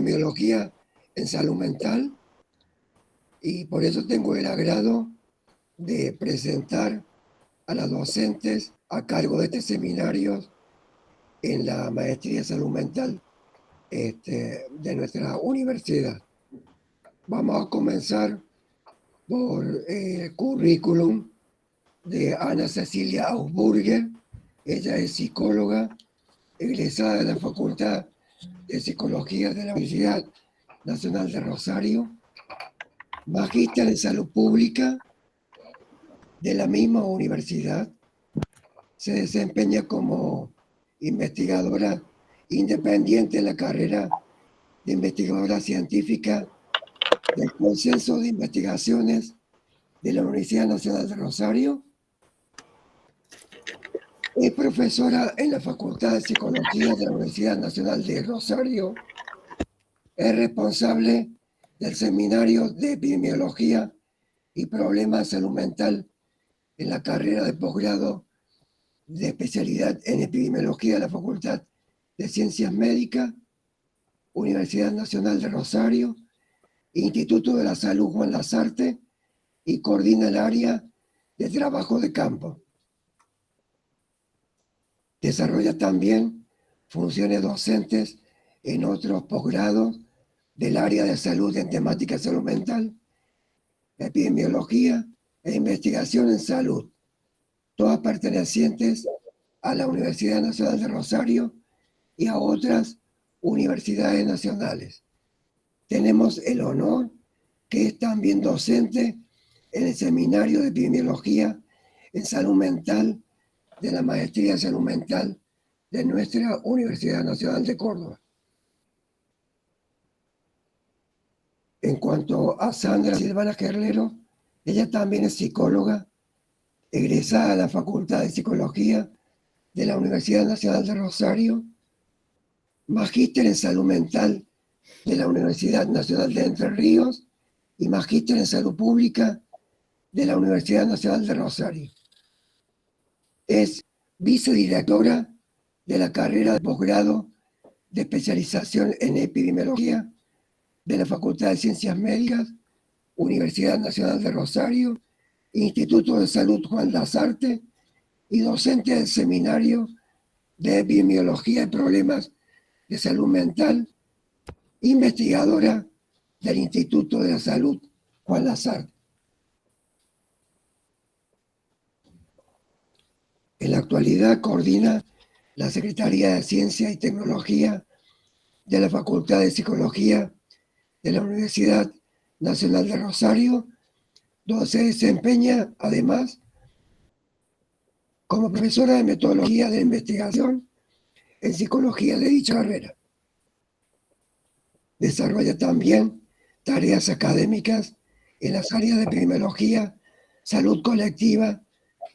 epidemiología en salud mental, y por eso tengo el agrado de presentar a las docentes a cargo de este seminario en la maestría de salud mental de nuestra universidad. Vamos a comenzar por el currículum de Ana Cecilia Ausburger. Ella es psicóloga, egresada de la Facultad de Psicología de la Universidad Nacional de Rosario, magíster en salud pública de la misma universidad. Se desempeña como investigadora independiente en la carrera de investigadora científica del Consenso de Investigaciones de la Universidad Nacional de Rosario. Es profesora en la Facultad de Psicología de la Universidad Nacional de Rosario. Es responsable del Seminario de Epidemiología y Problemas de Salud Mental en la carrera de posgrado de especialidad en epidemiología de la Facultad de Ciencias Médicas, Universidad Nacional de Rosario, Instituto de la Salud Juan Lasarte, y coordina el área de trabajo de campo. Desarrolla también funciones docentes en otros posgrados del área de salud en temática de salud mental, epidemiología e investigación en salud, todas pertenecientes a la Universidad Nacional de Rosario y a otras universidades nacionales. Tenemos el honor que es también docente en el Seminario de Epidemiología en Salud Mental de la Maestría de Salud Mental de nuestra Universidad Nacional de Córdoba. En cuanto a Sandra Silvana Gerlero, ella también es psicóloga, egresada de la Facultad de Psicología de la Universidad Nacional de Rosario, magíster en Salud Mental de la Universidad Nacional de Entre Ríos y magíster en Salud Pública de la Universidad Nacional de Rosario. Es vicedirectora de la carrera de posgrado de especialización en epidemiología de la Facultad de Ciencias Médicas, Universidad Nacional de Rosario, Instituto de Salud Juan Lasarte, y docente del Seminario de Epidemiología y Problemas de Salud Mental, investigadora del Instituto de la Salud Juan Lasarte. En la actualidad coordina la Secretaría de Ciencia y Tecnología de la Facultad de Psicología de la Universidad Nacional de Rosario, donde se desempeña además como profesora de metodología de investigación en psicología de dicha carrera. Desarrolla también tareas académicas en las áreas de epidemiología, salud colectiva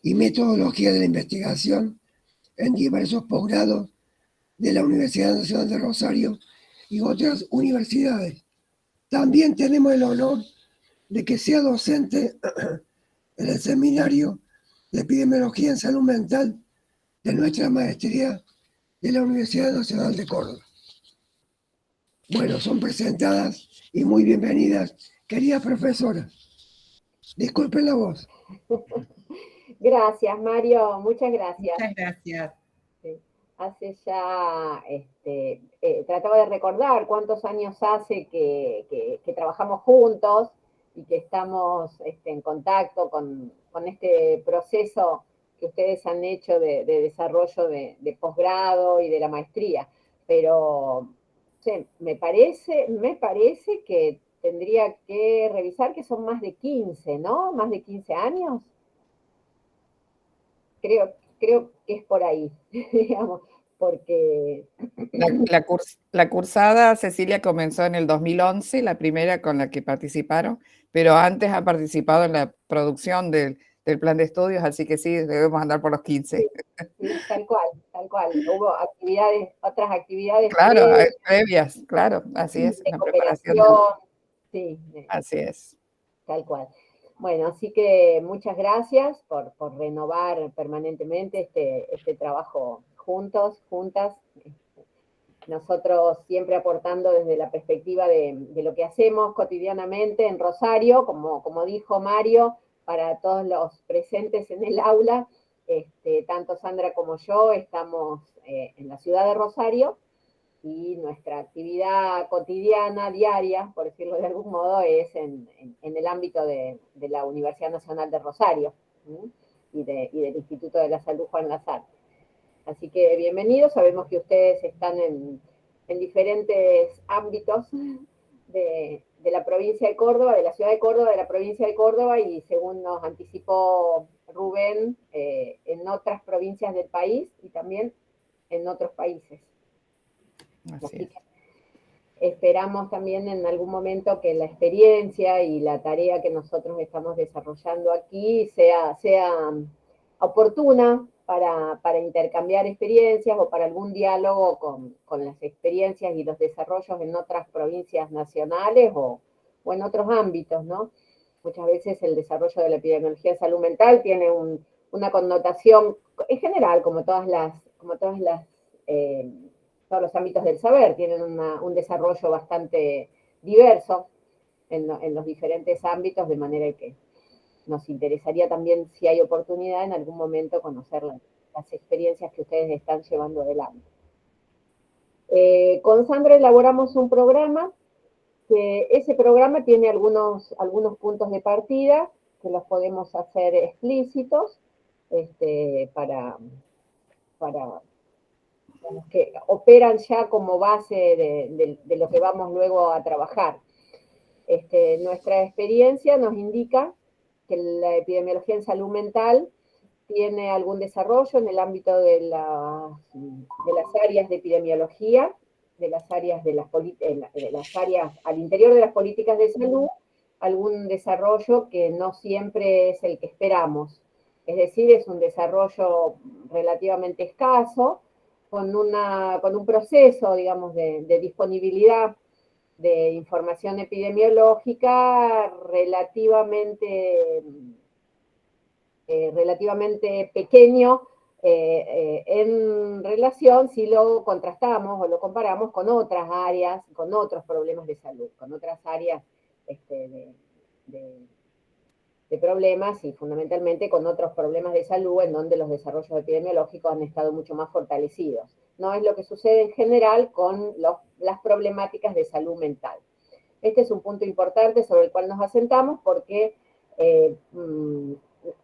y metodología de la investigación en diversos posgrados de la Universidad Nacional de Rosario y otras universidades. También tenemos el honor de que sea docente en el Seminario de Epidemiología en Salud Mental de nuestra maestría de la Universidad Nacional de Córdoba. Bueno, son presentadas y muy bienvenidas, queridas profesoras. Disculpen la voz. Gracias, Mario, muchas gracias. Muchas gracias. Sí. Hace ya, trataba de recordar cuántos años hace que trabajamos juntos y que estamos en contacto con este proceso que ustedes han hecho de desarrollo de posgrado y de la maestría. Pero sí, me parece que tendría que revisar que son más de 15, ¿no? Más de 15 años. Creo que es por ahí, digamos, porque... La cursada, Cecilia, comenzó en el 2011, la primera con la que participaron, pero antes ha participado en la producción del plan de estudios, así que sí, debemos andar por los 15. Sí, tal cual. Hubo otras actividades claro, previas, claro, así es, de una cooperación, sí, así es. Tal cual. Bueno, así que muchas gracias por renovar permanentemente este trabajo juntas. nosotros siempre aportando desde la perspectiva de lo que hacemos cotidianamente en Rosario, como dijo Mario, para todos los presentes en el aula, tanto Sandra como yo estamos en la ciudad de Rosario, y nuestra actividad cotidiana, diaria, por decirlo de algún modo, es en el ámbito de la Universidad Nacional de Rosario, ¿sí? y del Instituto de la Salud Juan Lázaro. Así que bienvenidos, sabemos que ustedes están en diferentes ámbitos de la provincia de Córdoba, de la ciudad de Córdoba, de la provincia de Córdoba, y según nos anticipó Rubén, en otras provincias del país y también en otros países. Así que esperamos también en algún momento que la experiencia y la tarea que nosotros estamos desarrollando aquí sea oportuna para intercambiar experiencias o para algún diálogo con las experiencias y los desarrollos en otras provincias nacionales o en otros ámbitos, ¿no? Muchas veces el desarrollo de la epidemiología de salud mental tiene una connotación, en general, como todos los ámbitos del saber, tienen un desarrollo bastante diverso en los diferentes ámbitos, de manera que nos interesaría también, si hay oportunidad, en algún momento conocer las experiencias que ustedes están llevando adelante. Con Sandra elaboramos un programa, que ese programa tiene algunos puntos de partida, que los podemos hacer explícitos, para los que operan ya como base de lo que vamos luego a trabajar. Nuestra experiencia nos indica que la epidemiología en salud mental tiene algún desarrollo en el ámbito de las áreas de epidemiología, de las áreas al interior de las políticas de salud, algún desarrollo que no siempre es el que esperamos. Es decir, es un desarrollo relativamente escaso, con un proceso, digamos, de disponibilidad de información epidemiológica relativamente pequeño en relación, si lo contrastamos o lo comparamos con otras áreas, con otros problemas de salud, con otras áreas de problemas, y fundamentalmente con otros problemas de salud en donde los desarrollos epidemiológicos han estado mucho más fortalecidos. No es lo que sucede en general con las problemáticas de salud mental. Este es un punto importante sobre el cual nos asentamos, porque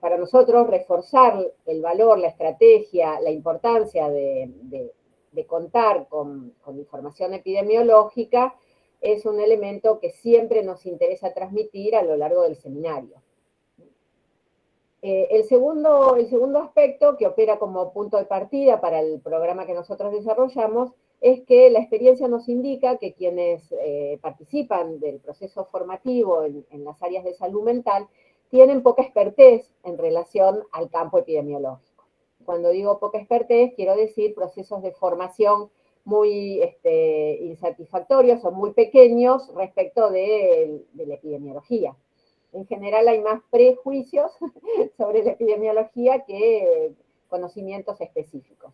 para nosotros reforzar el valor, la estrategia, la importancia de contar con información epidemiológica es un elemento que siempre nos interesa transmitir a lo largo del seminario. El segundo aspecto que opera como punto de partida para el programa que nosotros desarrollamos es que la experiencia nos indica que quienes participan del proceso formativo en las áreas de salud mental tienen poca expertez en relación al campo epidemiológico. Cuando digo poca expertez, quiero decir procesos de formación muy insatisfactorios o muy pequeños respecto de la epidemiología. En general hay más prejuicios sobre la epidemiología que conocimientos específicos.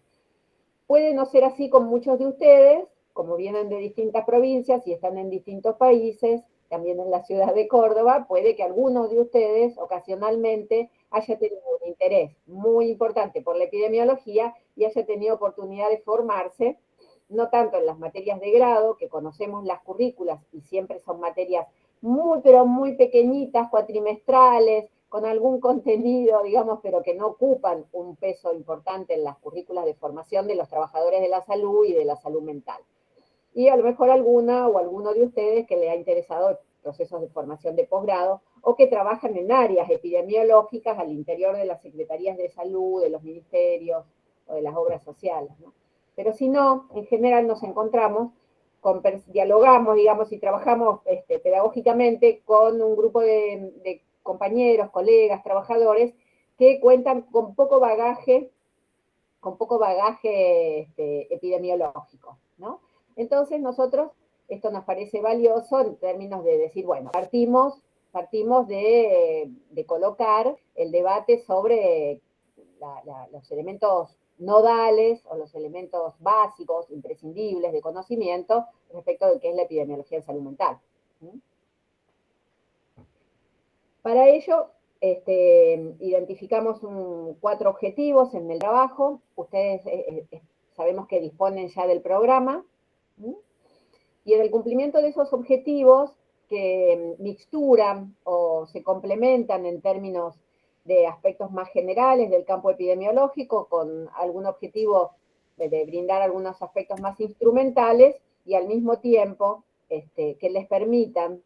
Puede no ser así con muchos de ustedes, como vienen de distintas provincias y están en distintos países, también en la ciudad de Córdoba, puede que algunos de ustedes ocasionalmente haya tenido un interés muy importante por la epidemiología y haya tenido oportunidad de formarse, no tanto en las materias de grado, que conocemos las currículas y siempre son materias pero muy pequeñitas, cuatrimestrales, con algún contenido, digamos, pero que no ocupan un peso importante en las currículas de formación de los trabajadores de la salud y de la salud mental. Y a lo mejor alguna o alguno de ustedes que le ha interesado procesos de formación de posgrado o que trabajan en áreas epidemiológicas al interior de las secretarías de salud, de los ministerios o de las obras sociales, ¿no? Pero si no, en general nos encontramos, dialogamos, digamos, y trabajamos pedagógicamente con un grupo de compañeros, colegas, trabajadores que cuentan con poco bagaje epidemiológico, ¿no? Entonces nosotros, esto nos parece valioso en términos de decir, bueno, partimos de colocar el debate sobre los elementos nodales o los elementos básicos, imprescindibles de conocimiento respecto de qué es la epidemiología en salud mental. Para ello, identificamos 4 objetivos en el trabajo. Ustedes sabemos que disponen ya del programa. Y en el cumplimiento de esos objetivos, que mixturan o se complementan en términos de aspectos más generales del campo epidemiológico, con algún objetivo de brindar algunos aspectos más instrumentales, y al mismo tiempo que les permitan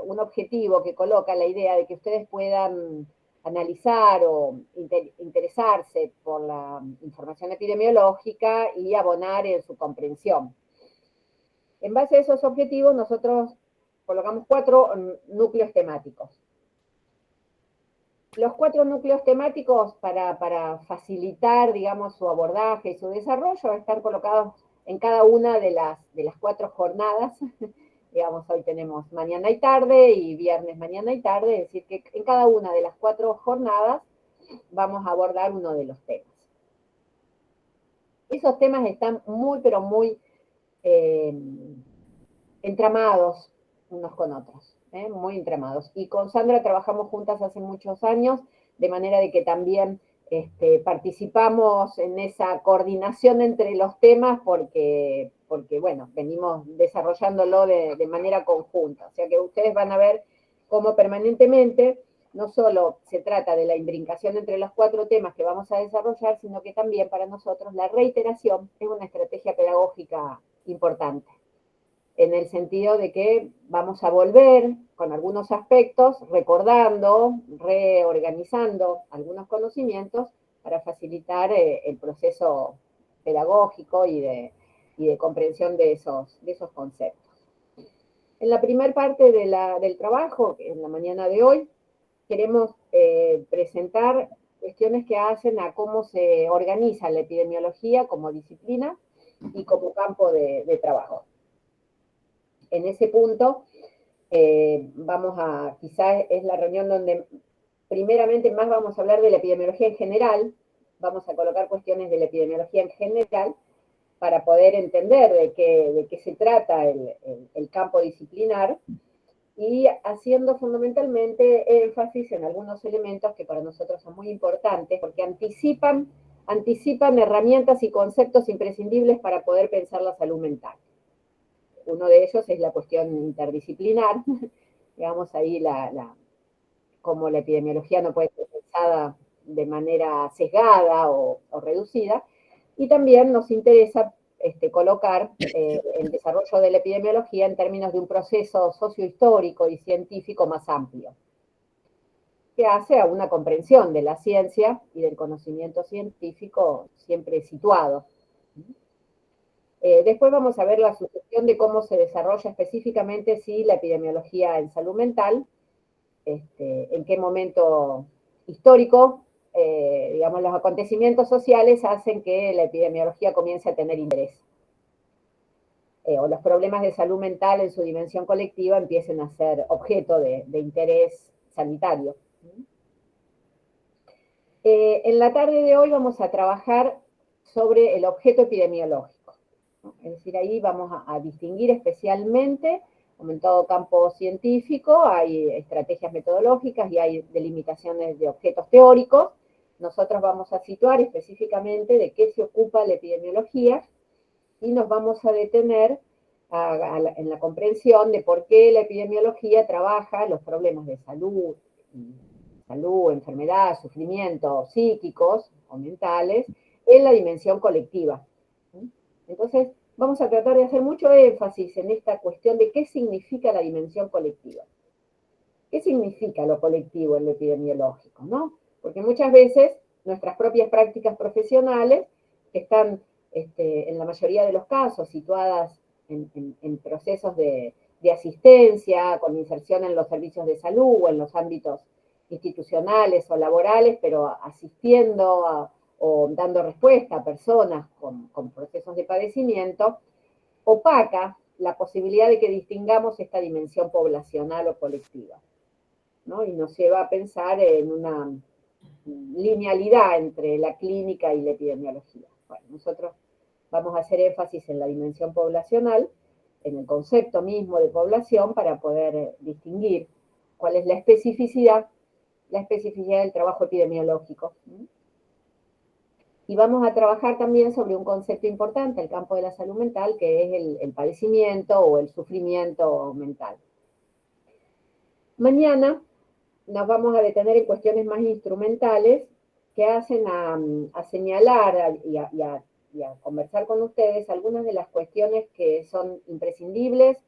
un objetivo que coloca la idea de que ustedes puedan analizar o interesarse por la información epidemiológica y abonar en su comprensión. En base a esos objetivos, nosotros colocamos 4 núcleos temáticos. Los 4 núcleos temáticos, para facilitar, digamos, su abordaje y su desarrollo, están colocados en cada una de las 4 jornadas. Digamos, hoy tenemos mañana y tarde y viernes mañana y tarde, es decir, que en cada una de las 4 jornadas vamos a abordar uno de los temas. Esos temas están muy, pero muy entramados unos con otros, muy entramados. Y con Sandra trabajamos juntas hace muchos años, de manera de que también participamos en esa coordinación entre los temas porque bueno, venimos desarrollándolo de manera conjunta. O sea que ustedes van a ver cómo permanentemente no solo se trata de la imbricación entre los 4 temas que vamos a desarrollar, sino que también para nosotros la reiteración es una estrategia pedagógica importante, en el sentido de que vamos a volver con algunos aspectos, recordando, reorganizando algunos conocimientos para facilitar el proceso pedagógico y de comprensión de esos conceptos. En la primera parte del trabajo, en la mañana de hoy, queremos presentar cuestiones que hacen a cómo se organiza la epidemiología como disciplina y como campo de trabajo. En ese punto, quizás es la reunión donde primeramente más vamos a hablar de la epidemiología en general, vamos a colocar cuestiones de la epidemiología en general para poder entender de qué se trata el campo disciplinar, y haciendo fundamentalmente énfasis en algunos elementos que para nosotros son muy importantes, porque anticipan herramientas y conceptos imprescindibles para poder pensar la salud mental. Uno de ellos es la cuestión interdisciplinar, digamos ahí como la epidemiología no puede ser pensada de manera sesgada o reducida, y también nos interesa colocar el desarrollo de la epidemiología en términos de un proceso sociohistórico y científico más amplio, que hace a una comprensión de la ciencia y del conocimiento científico siempre situado. Después vamos a ver la sucesión de cómo se desarrolla específicamente la epidemiología en salud mental, en qué momento histórico, digamos, los acontecimientos sociales hacen que la epidemiología comience a tener interés, o los problemas de salud mental en su dimensión colectiva empiecen a ser objeto de interés sanitario. En la tarde de hoy vamos a trabajar sobre el objeto epidemiológico. Es decir, ahí vamos a distinguir especialmente, como en todo campo científico, hay estrategias metodológicas y hay delimitaciones de objetos teóricos. Nosotros vamos a situar específicamente de qué se ocupa la epidemiología y nos vamos a detener en la comprensión de por qué la epidemiología trabaja los problemas de salud, enfermedad, sufrimiento psíquicos o mentales en la dimensión colectiva. Entonces, vamos a tratar de hacer mucho énfasis en esta cuestión de qué significa la dimensión colectiva. ¿Qué significa lo colectivo en lo epidemiológico, no? Porque muchas veces nuestras propias prácticas profesionales están, en la mayoría de los casos, situadas en procesos de asistencia, con inserción en los servicios de salud o en los ámbitos institucionales o laborales, pero asistiendo o dando respuesta a personas con procesos de padecimiento, opaca la posibilidad de que distingamos esta dimensión poblacional o colectiva, ¿no? Y nos lleva a pensar en una linealidad entre la clínica y la epidemiología. Bueno, nosotros vamos a hacer énfasis en la dimensión poblacional, en el concepto mismo de población, para poder distinguir cuál es la especificidad del trabajo epidemiológico. Y vamos a trabajar también sobre un concepto importante, el campo de la salud mental, que es el padecimiento o el sufrimiento mental. Mañana nos vamos a detener en cuestiones más instrumentales que hacen a señalar y a conversar con ustedes algunas de las cuestiones que son imprescindibles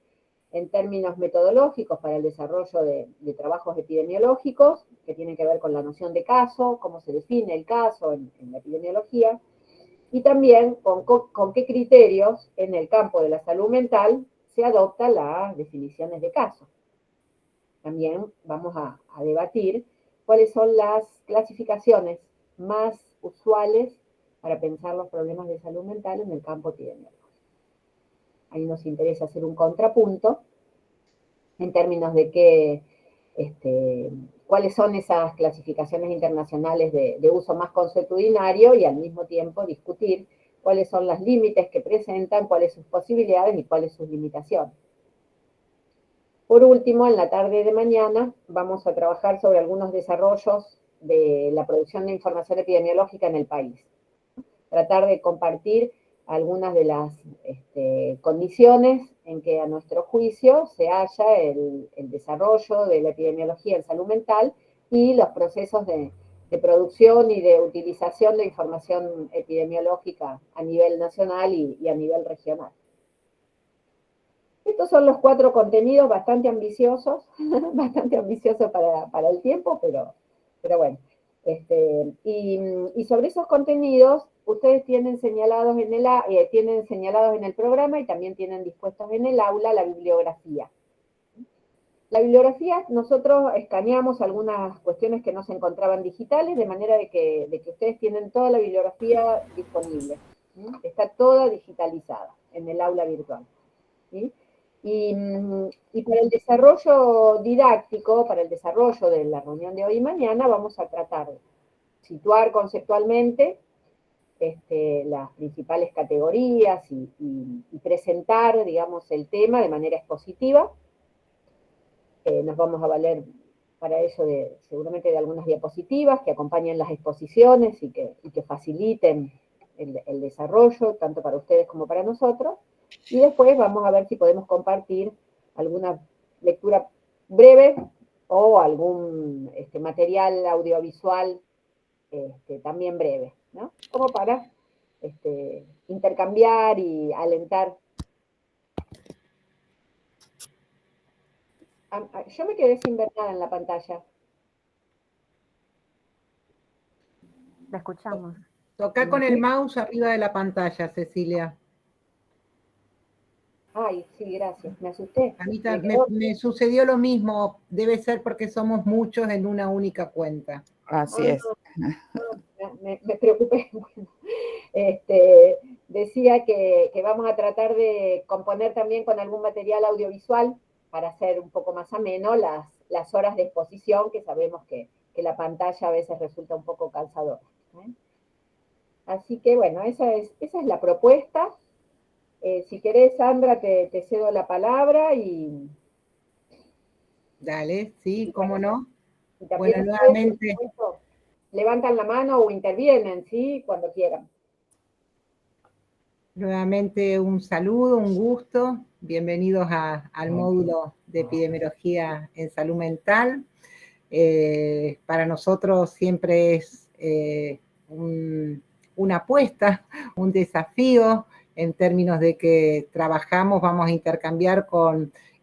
en términos metodológicos para el desarrollo de trabajos epidemiológicos, que tienen que ver con la noción de caso, cómo se define el caso en la epidemiología, y también con qué criterios en el campo de la salud mental se adoptan las definiciones de caso. También vamos a debatir cuáles son las clasificaciones más usuales para pensar los problemas de salud mental en el campo epidemiológico. Ahí nos interesa hacer un contrapunto en términos de cuáles son esas clasificaciones internacionales de uso más consuetudinario y al mismo tiempo discutir cuáles son los límites que presentan, cuáles sus posibilidades y cuáles sus limitaciones. Por último, en la tarde de mañana vamos a trabajar sobre algunos desarrollos de la producción de información epidemiológica en el país. Tratar de compartir algunas de las condiciones en que a nuestro juicio se halla el desarrollo de la epidemiología en salud mental y los procesos de producción y de utilización de información epidemiológica a nivel nacional y a nivel regional. Estos son los 4 contenidos bastante ambiciosos, bastante ambiciosos para el tiempo, pero bueno. Y sobre esos contenidos, ustedes tienen señalados en el programa y también tienen dispuestos en el aula la bibliografía. La bibliografía, nosotros escaneamos algunas cuestiones que no se encontraban digitales, de manera de que ustedes tienen toda la bibliografía disponible. Está toda digitalizada en el aula virtual. ¿Sí? Y para el desarrollo didáctico, para el desarrollo de la reunión de hoy y mañana, vamos a tratar de situar conceptualmente las principales categorías y presentar, digamos, el tema de manera expositiva. Nos vamos a valer para ello seguramente de algunas diapositivas que acompañen las exposiciones y que faciliten el desarrollo, tanto para ustedes como para nosotros. Y después vamos a ver si podemos compartir alguna lectura breve o algún material audiovisual también breve, ¿no? Como para intercambiar y alentar. Yo me quedé sin ver nada en la pantalla. La escuchamos. Toca con el mouse arriba de la pantalla, Cecilia. Ay, sí, gracias. Me asusté. A mí me sucedió lo mismo. Debe ser porque somos muchos en una única cuenta. Así es. Me preocupé. Bueno, decía que vamos a tratar de componer también con algún material audiovisual para hacer un poco más ameno las horas de exposición, que sabemos que la pantalla a veces resulta un poco cansadora. Así que bueno, esa es la propuesta. Si querés, Sandra, te cedo la palabra y... Dale, sí, cómo no. Y también bueno, nuevamente... levantan la mano o intervienen, ¿sí? Cuando quieran. Nuevamente un saludo, un gusto. Bienvenidos al módulo de epidemiología en salud mental. Para nosotros siempre es una apuesta, un desafío, en términos de que trabajamos, vamos a intercambiar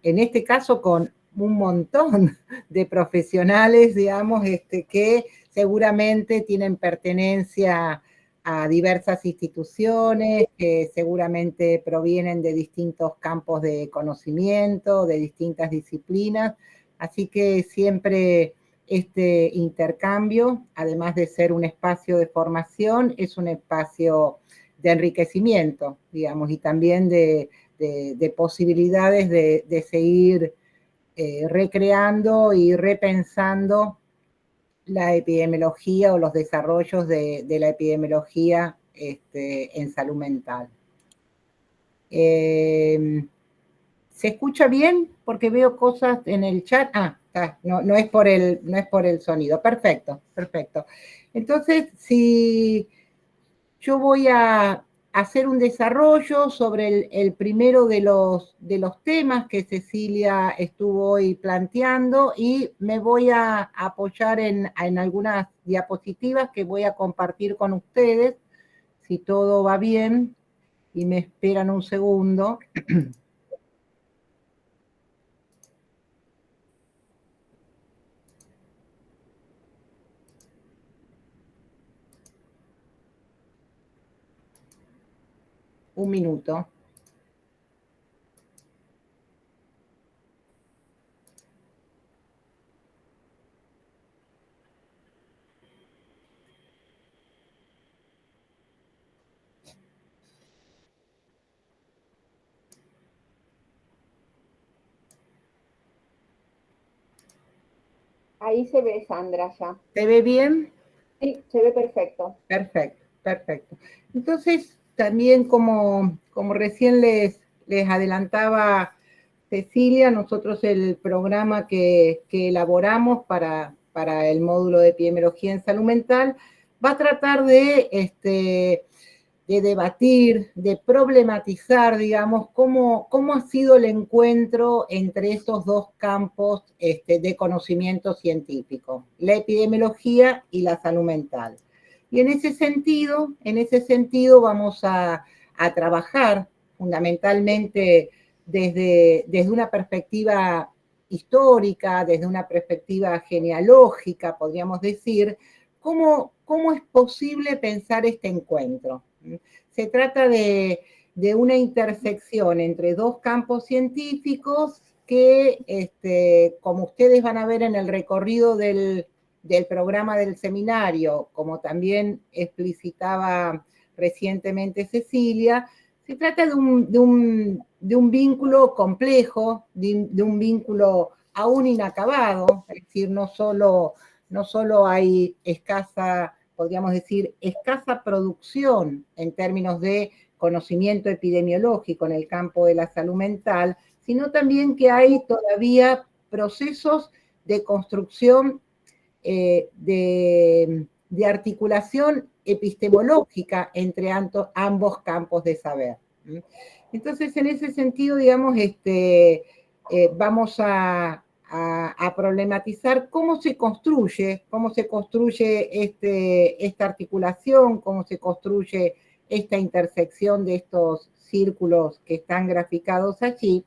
en este caso, con un montón de profesionales, digamos, que seguramente tienen pertenencia a diversas instituciones, que seguramente provienen de distintos campos de conocimiento, de distintas disciplinas, así que siempre este intercambio, además de ser un espacio de formación, es un espacio de enriquecimiento, digamos, y también de posibilidades de seguir recreando y repensando la epidemiología o los desarrollos de la epidemiología en salud mental. ¿Se escucha bien? Porque veo cosas en el chat. No es por el sonido. Perfecto, perfecto. Entonces, si yo voy a hacer un desarrollo sobre el primero de los temas que Cecilia estuvo hoy planteando, y me voy a apoyar en algunas diapositivas que voy a compartir con ustedes, si todo va bien, y me esperan un segundo. Un minuto. Ahí se ve, Sandra, ya. ¿Se ve bien? Sí, se ve perfecto. Perfecto, perfecto. Entonces, también como recién les adelantaba Cecilia, nosotros el programa que elaboramos para el módulo de epidemiología en salud mental va a tratar de debatir, de problematizar, digamos, cómo ha sido el encuentro entre estos dos campos de conocimiento científico, la epidemiología y la salud mental. Y en ese sentido vamos a trabajar fundamentalmente desde una perspectiva histórica, desde una perspectiva genealógica, podríamos decir, cómo es posible pensar este encuentro. Se trata de una intersección entre dos campos científicos que, como ustedes van a ver en el recorrido del programa del seminario, como también explicitaba recientemente Cecilia, se trata de un vínculo complejo, de un vínculo aún inacabado, es decir, no solo hay podríamos decir, escasa producción en términos de conocimiento epidemiológico en el campo de la salud mental, sino también que hay todavía procesos de construcción de articulación epistemológica entre ambos campos de saber. Entonces, en ese sentido, digamos, vamos a problematizar cómo se construye esta articulación, cómo se construye esta intersección de estos círculos que están graficados allí,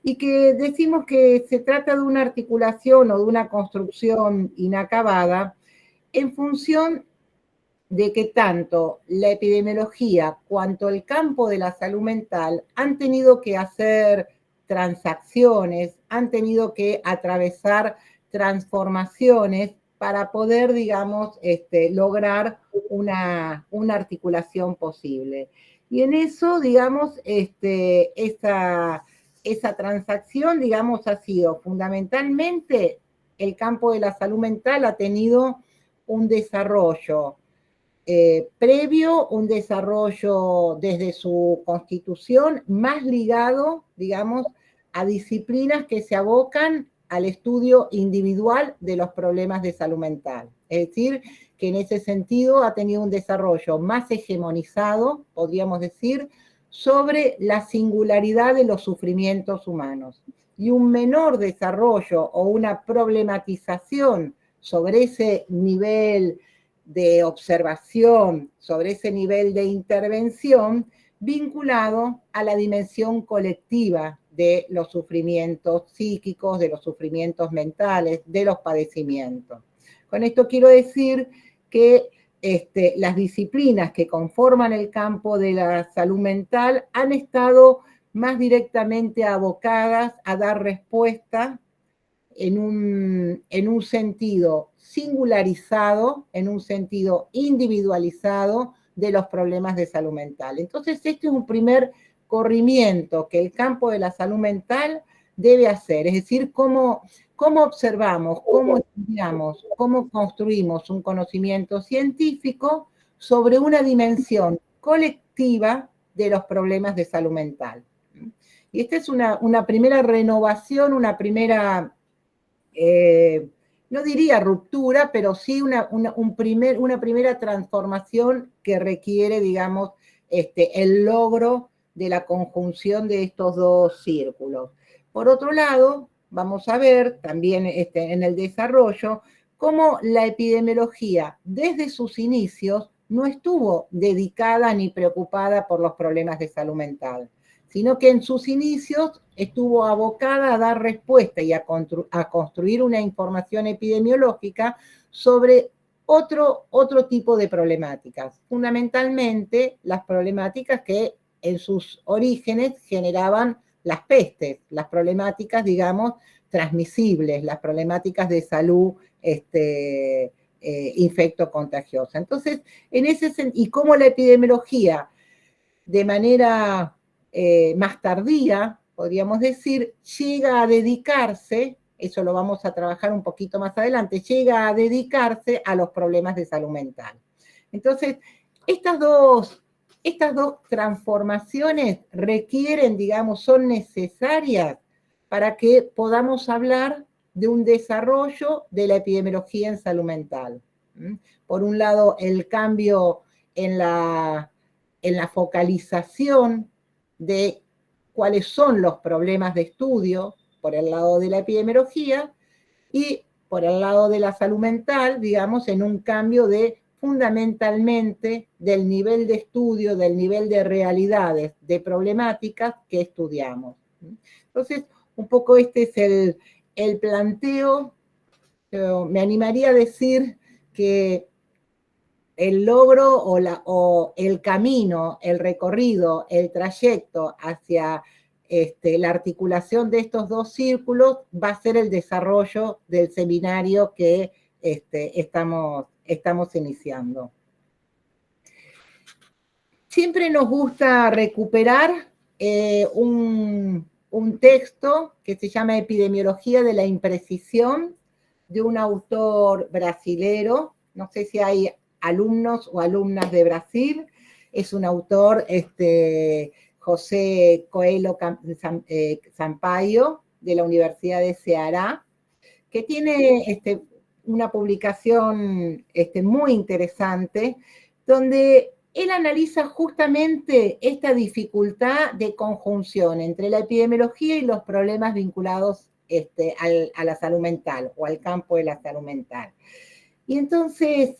y que decimos que se trata de una articulación o de una construcción inacabada en función de que tanto la epidemiología cuanto el campo de la salud mental han tenido que hacer transacciones, han tenido que atravesar transformaciones para poder, digamos, lograr una articulación posible. Y en eso, digamos, esa transacción, digamos, ha sido fundamentalmente el campo de la salud mental ha tenido un desarrollo previo, un desarrollo desde su constitución más ligado, digamos, a disciplinas que se abocan al estudio individual de los problemas de salud mental. Es decir, que en ese sentido ha tenido un desarrollo más hegemonizado, podríamos decir, sobre la singularidad de los sufrimientos humanos, y un menor desarrollo o una problematización sobre ese nivel de observación, sobre ese nivel de intervención vinculado a la dimensión colectiva de los sufrimientos psíquicos, de los sufrimientos mentales, de los padecimientos. Con esto quiero decir que las disciplinas que conforman el campo de la salud mental han estado más directamente abocadas a dar respuesta en un sentido singularizado, en un sentido individualizado de los problemas de salud mental. Entonces, este es un primer corrimiento que el campo de la salud mental debe hacer, es decir, cómo observamos, cómo estudiamos, cómo construimos un conocimiento científico sobre una dimensión colectiva de los problemas de salud mental. Y esta es una primera renovación, una primera, no diría ruptura, pero sí una primera transformación que requiere, digamos, el logro de la conjunción de estos dos círculos. Por otro lado, vamos a ver también en el desarrollo cómo la epidemiología desde sus inicios no estuvo dedicada ni preocupada por los problemas de salud mental, sino que en sus inicios estuvo abocada a dar respuesta y a construir una información epidemiológica sobre otro tipo de problemáticas, fundamentalmente las problemáticas que en sus orígenes generaban las pestes, las problemáticas, digamos, transmisibles, las problemáticas de salud infectocontagiosa. Entonces, en ese sentido, y cómo la epidemiología, de manera más tardía, podríamos decir, llega a dedicarse, eso lo vamos a trabajar un poquito más adelante, llega a dedicarse a los problemas de salud mental. Entonces, estas dos transformaciones requieren, digamos, son necesarias para que podamos hablar de un desarrollo de la epidemiología en salud mental. Por un lado, el cambio en la focalización de cuáles son los problemas de estudio por el lado de la epidemiología y por el lado de la salud mental, digamos, en un cambio fundamentalmente del nivel de estudio, del nivel de realidades, de problemáticas que estudiamos. Entonces, un poco este es el planteo. Me animaría a decir que el logro o el camino, el recorrido, el trayecto hacia la articulación de estos dos círculos va a ser el desarrollo del seminario que estamos iniciando. Siempre nos gusta recuperar un texto que se llama Epidemiología de la Imprecisión, de un autor brasilero. No sé si hay alumnos o alumnas de Brasil. Es un autor, José Coelho Sampaio, de la Universidad de Ceará, que tiene una publicación muy interesante, donde él analiza justamente esta dificultad de conjunción entre la epidemiología y los problemas vinculados a la salud mental o al campo de la salud mental. Y entonces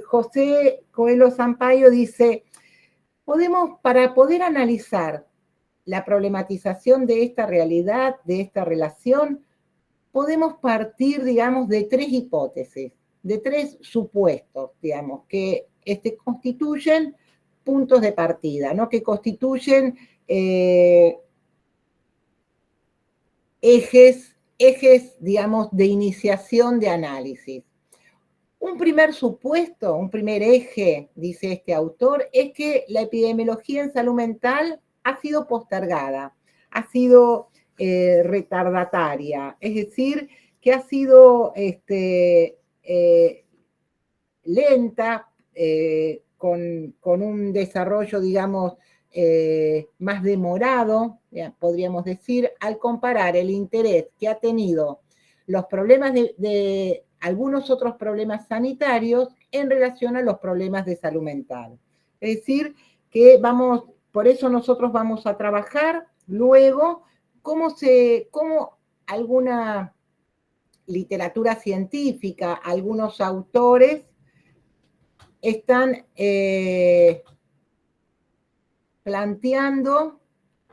José Coelho Sampaio dice, para poder analizar la problematización de esta realidad, de esta relación, podemos partir, digamos, de tres hipótesis, de tres supuestos, digamos, que constituyen puntos de partida, ¿no? Que constituyen ejes, digamos, de iniciación de análisis. Un primer supuesto, un primer eje, dice este autor, es que la epidemiología en salud mental ha sido postergada, ha sido retardataria, es decir, que ha sido lenta, con un desarrollo, digamos, más demorado, podríamos decir, al comparar el interés que ha tenido los problemas de algunos otros problemas sanitarios en relación a los problemas de salud mental. Es decir, que por eso nosotros vamos a trabajar luego cómo alguna literatura científica, algunos autores están planteando,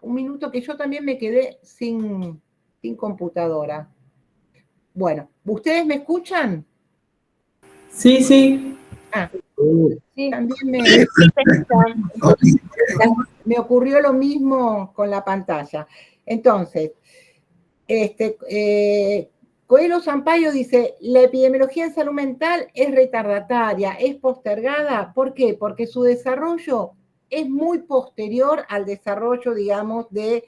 un minuto que yo también me quedé sin computadora. Bueno, ¿ustedes me escuchan? Sí, sí. Ah, Sí. también me ocurrió lo mismo con la pantalla. Entonces, Coelho Sampaio dice, la epidemiología en salud mental es retardataria, es postergada. ¿Por qué? Porque su desarrollo es muy posterior al desarrollo, digamos, de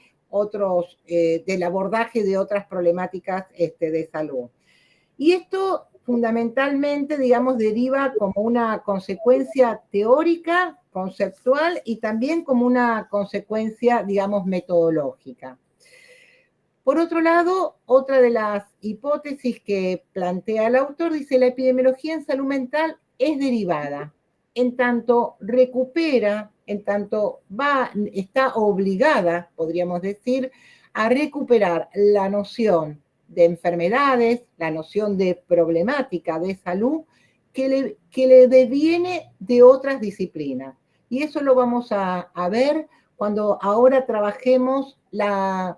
del abordaje de otras problemáticas de salud. Y esto fundamentalmente, digamos, deriva como una consecuencia teórica, conceptual y también como una consecuencia, digamos, metodológica. Por otro lado, otra de las hipótesis que plantea el autor dice la epidemiología en salud mental es derivada, en tanto recupera, en tanto está obligada, podríamos decir, a recuperar la noción de enfermedades, la noción de problemática de salud que le deviene de otras disciplinas. Y eso lo vamos a ver cuando ahora trabajemos la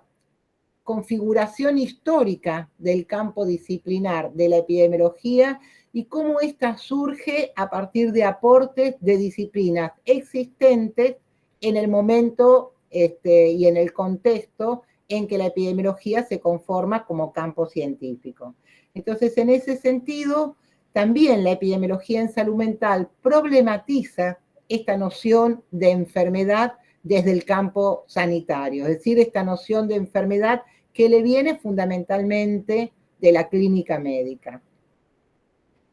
configuración histórica del campo disciplinar de la epidemiología y cómo ésta surge a partir de aportes de disciplinas existentes en el momento y en el contexto en que la epidemiología se conforma como campo científico. Entonces, en ese sentido, también la epidemiología en salud mental problematiza esta noción de enfermedad desde el campo sanitario, es decir, esta noción de enfermedad que le viene fundamentalmente de la clínica médica.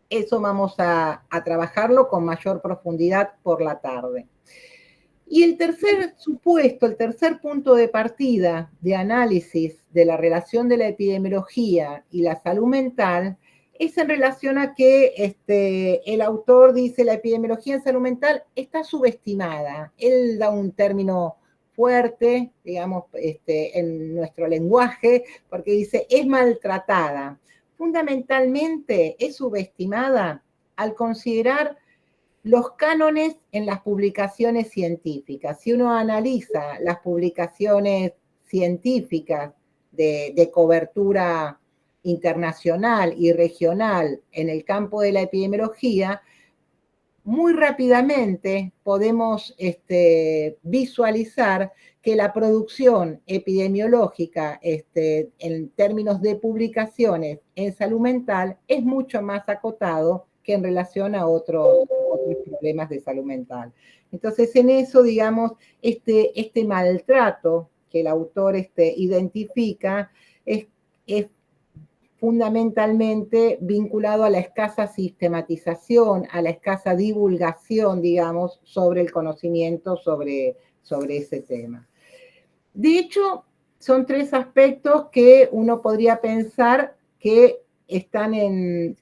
Eso vamos a trabajarlo con mayor profundidad por la tarde. Y el tercer supuesto, el tercer punto de partida de análisis de la relación de la epidemiología y la salud mental es en relación a que el autor dice la epidemiología en salud mental está subestimada. Él da un término fuerte, digamos, en nuestro lenguaje, porque dice es maltratada. Fundamentalmente es subestimada al considerar los cánones en las publicaciones científicas. Si uno analiza las publicaciones científicas de cobertura internacional y regional en el campo de la epidemiología, muy rápidamente podemos visualizar que la producción epidemiológica en términos de publicaciones en salud mental es mucho más acotado que en relación a otros problemas de salud mental. Entonces, en eso, digamos, este maltrato que el autor identifica es fundamentalmente vinculado a la escasa sistematización, a la escasa divulgación, digamos, sobre el conocimiento sobre ese tema. De hecho, son tres aspectos que uno podría pensar que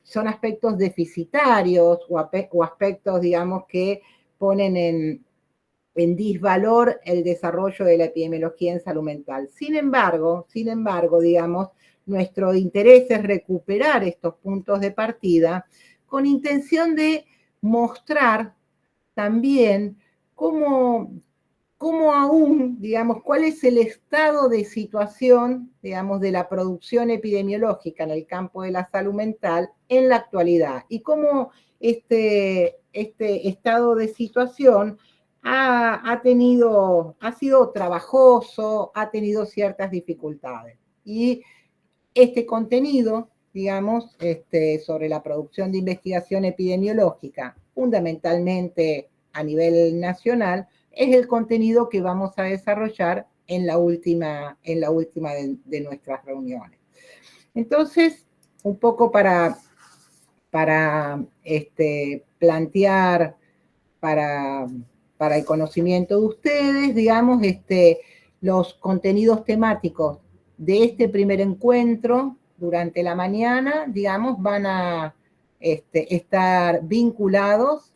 son aspectos deficitarios o aspectos, digamos, que ponen en disvalor el desarrollo de la epidemiología en salud mental. Sin embargo, digamos, nuestro interés es recuperar estos puntos de partida con intención de mostrar también cómo aún, digamos, cuál es el estado de situación, digamos, de la producción epidemiológica en el campo de la salud mental en la actualidad y cómo este estado de situación ha sido trabajoso, ha tenido ciertas dificultades. Y este contenido, digamos, sobre la producción de investigación epidemiológica, fundamentalmente a nivel nacional, es el contenido que vamos a desarrollar en la última de nuestras reuniones. Entonces, un poco para plantear para el conocimiento de ustedes, digamos, los contenidos temáticos de este primer encuentro durante la mañana, digamos, van a estar vinculados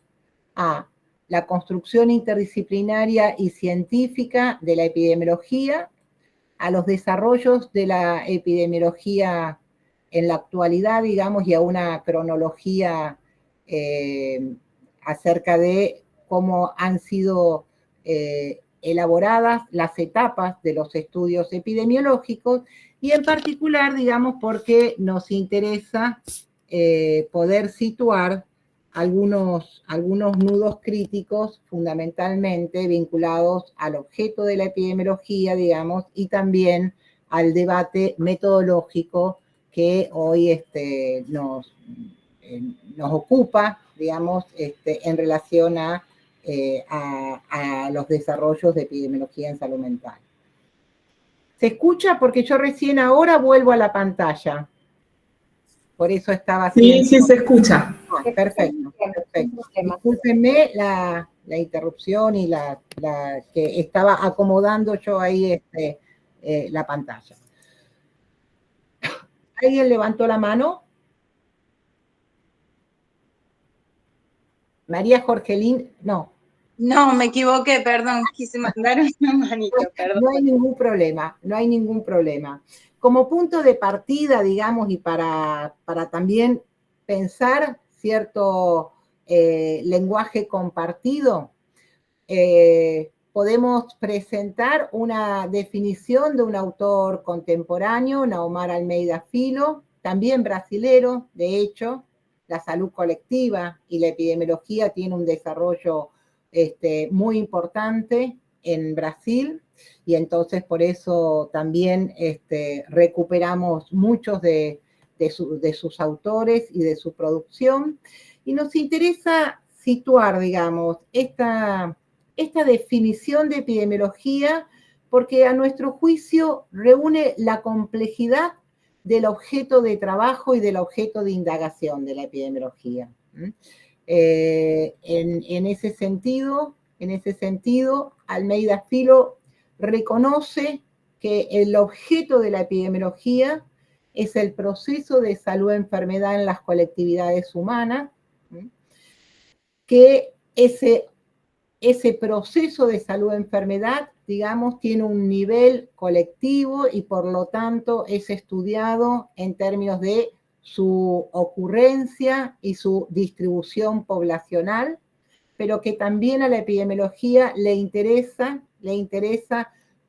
a la construcción interdisciplinaria y científica de la epidemiología, a los desarrollos de la epidemiología en la actualidad, digamos, y a una cronología acerca de cómo han sido elaboradas las etapas de los estudios epidemiológicos y en particular, digamos, porque nos interesa poder situar algunos nudos críticos fundamentalmente vinculados al objeto de la epidemiología, digamos, y también al debate metodológico que hoy nos ocupa, digamos, en relación a los desarrollos de epidemiología en salud mental. ¿Se escucha? Porque yo recién ahora vuelvo a la pantalla. Por eso estaba haciendo... Sí, sí, se escucha. Perfecto, perfecto. Discúlpenme la interrupción y la que estaba acomodando yo ahí la pantalla. ¿Alguien levantó la mano? María Jorgelín, no. No, me equivoqué, perdón, quise mandar una manito, perdón. No hay ningún problema, no hay ningún problema. Como punto de partida, digamos, y para también pensar cierto lenguaje compartido, podemos presentar una definición de un autor contemporáneo, Naomar Almeida Filho, también brasilero, de hecho. La salud colectiva y la epidemiología tiene un desarrollo muy importante en Brasil, y entonces por eso también recuperamos muchos de sus autores y de su producción, y nos interesa situar, digamos, esta definición de epidemiología, porque a nuestro juicio reúne la complejidad del objeto de trabajo y del objeto de indagación de la epidemiología. En ese sentido, Almeida Filho reconoce que el objeto de la epidemiología es el proceso de salud-enfermedad en las colectividades humanas, que ese proceso de salud-enfermedad, digamos, tiene un nivel colectivo y por lo tanto es estudiado en términos de su ocurrencia y su distribución poblacional, pero que también a la epidemiología le interesa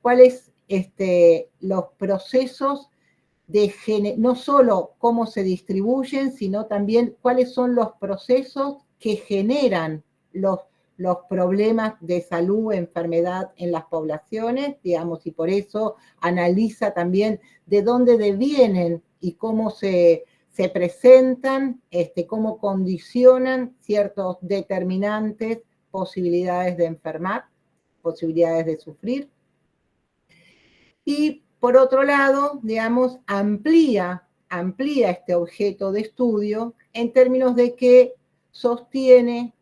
cuáles los procesos no solo cómo se distribuyen, sino también cuáles son los procesos que generan los problemas de salud, enfermedad en las poblaciones, digamos, y por eso analiza también de dónde devienen y cómo se presentan, cómo condicionan ciertos determinantes, posibilidades de enfermar, posibilidades de sufrir. Y por otro lado, digamos, amplía este objeto de estudio en términos de que sostiene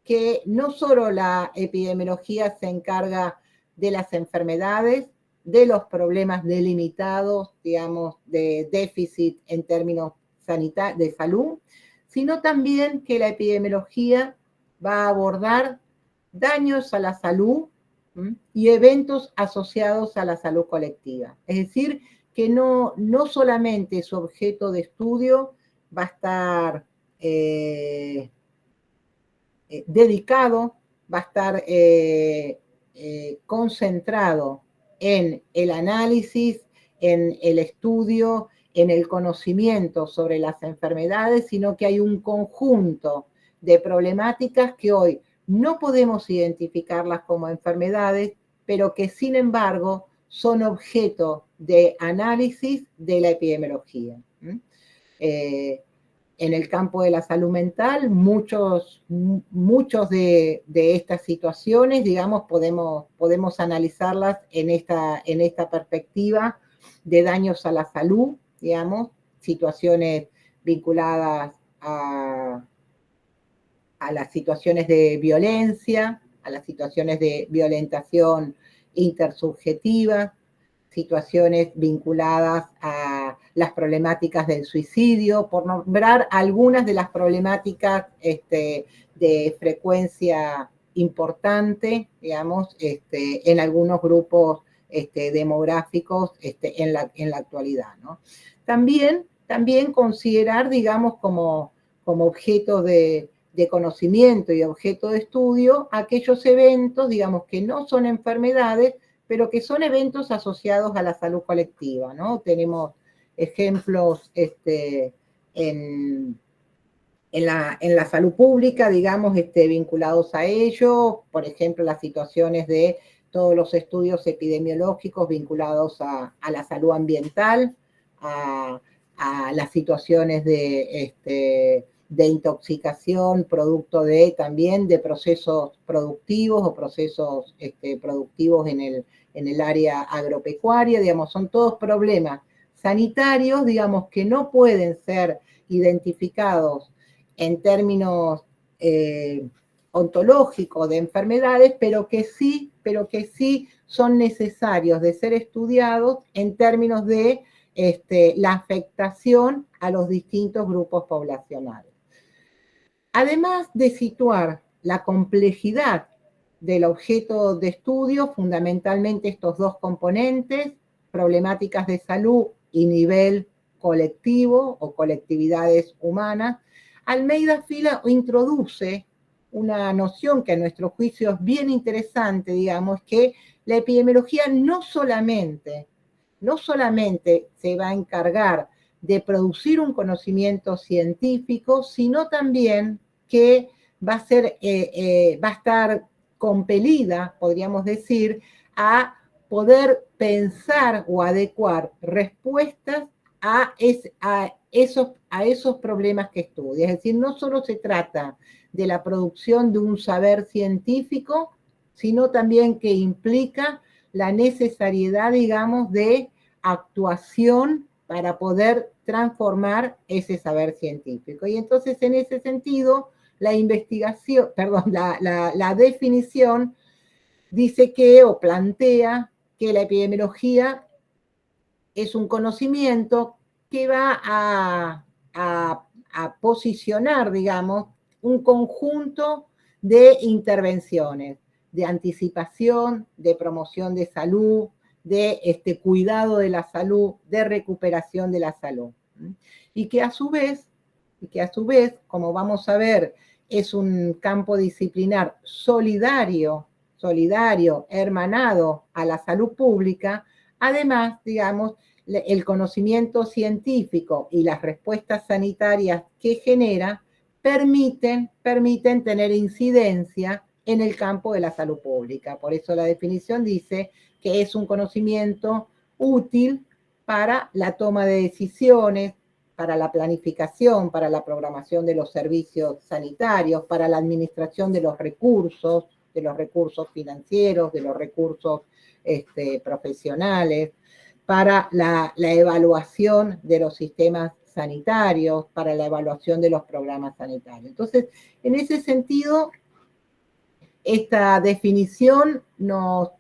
que no solo la epidemiología se encarga de las enfermedades, de los problemas delimitados, digamos, de déficit en términos de salud, sino también que la epidemiología va a abordar daños a la salud y eventos asociados a la salud colectiva. Es decir, que no solamente su objeto de estudio va a estar dedicado, va a estar concentrado en el análisis, en el estudio, en el conocimiento sobre las enfermedades, sino que hay un conjunto de problemáticas que hoy no podemos identificarlas como enfermedades, pero que sin embargo son objeto de análisis de la epidemiología. En el campo de la salud mental, muchos de estas situaciones, digamos, podemos analizarlas en esta perspectiva de daños a la salud, digamos, situaciones vinculadas a las situaciones de violencia, a las situaciones de violentación intersubjetiva, situaciones vinculadas a las problemáticas del suicidio, por nombrar algunas de las problemáticas de frecuencia importante, digamos, en algunos grupos demográficos en la actualidad, ¿no? También considerar, digamos, como objeto de conocimiento y objeto de estudio aquellos eventos, digamos, que no son enfermedades, pero que son eventos asociados a la salud colectiva, ¿no? Tenemos ejemplos en la salud pública, digamos, vinculados a ello, por ejemplo, las situaciones de todos los estudios epidemiológicos vinculados a la salud ambiental, a las situaciones de de intoxicación producto también de procesos productivos o procesos productivos en el área agropecuaria, digamos, son todos problemas sanitarios, digamos, que no pueden ser identificados en términos ontológicos de enfermedades, pero que sí son necesarios de ser estudiados en términos de la afectación a los distintos grupos poblacionales. Además de situar la complejidad del objeto de estudio, fundamentalmente estos dos componentes, problemáticas de salud y nivel colectivo o colectividades humanas, Almeida Fila introduce una noción que a nuestro juicio es bien interesante, digamos, que la epidemiología no solamente se va a encargar de producir un conocimiento científico, sino también que va a estar compelida, podríamos decir, a poder pensar o adecuar respuestas a esos problemas que estudia. Es decir, no solo se trata de la producción de un saber científico, sino también que implica la necesariedad, digamos, de actuación para poder transformar ese saber científico. Y entonces, en ese sentido, la definición dice que, o plantea que la epidemiología es un conocimiento que va a posicionar, digamos, un conjunto de intervenciones, de anticipación, de promoción de salud, de cuidado de la salud, de recuperación de la salud. Y que a su vez, como vamos a ver, es un campo disciplinar solidario, hermanado a la salud pública. Además, digamos, el conocimiento científico y las respuestas sanitarias que genera permiten tener incidencia en el campo de la salud pública. Por eso la definición dice que es un conocimiento útil para la toma de decisiones, para la planificación, para la programación de los servicios sanitarios, para la administración de los recursos financieros, de los recursos profesionales, para la evaluación de los sistemas sanitarios, para la evaluación de los programas sanitarios. Entonces, en ese sentido, esta definición nos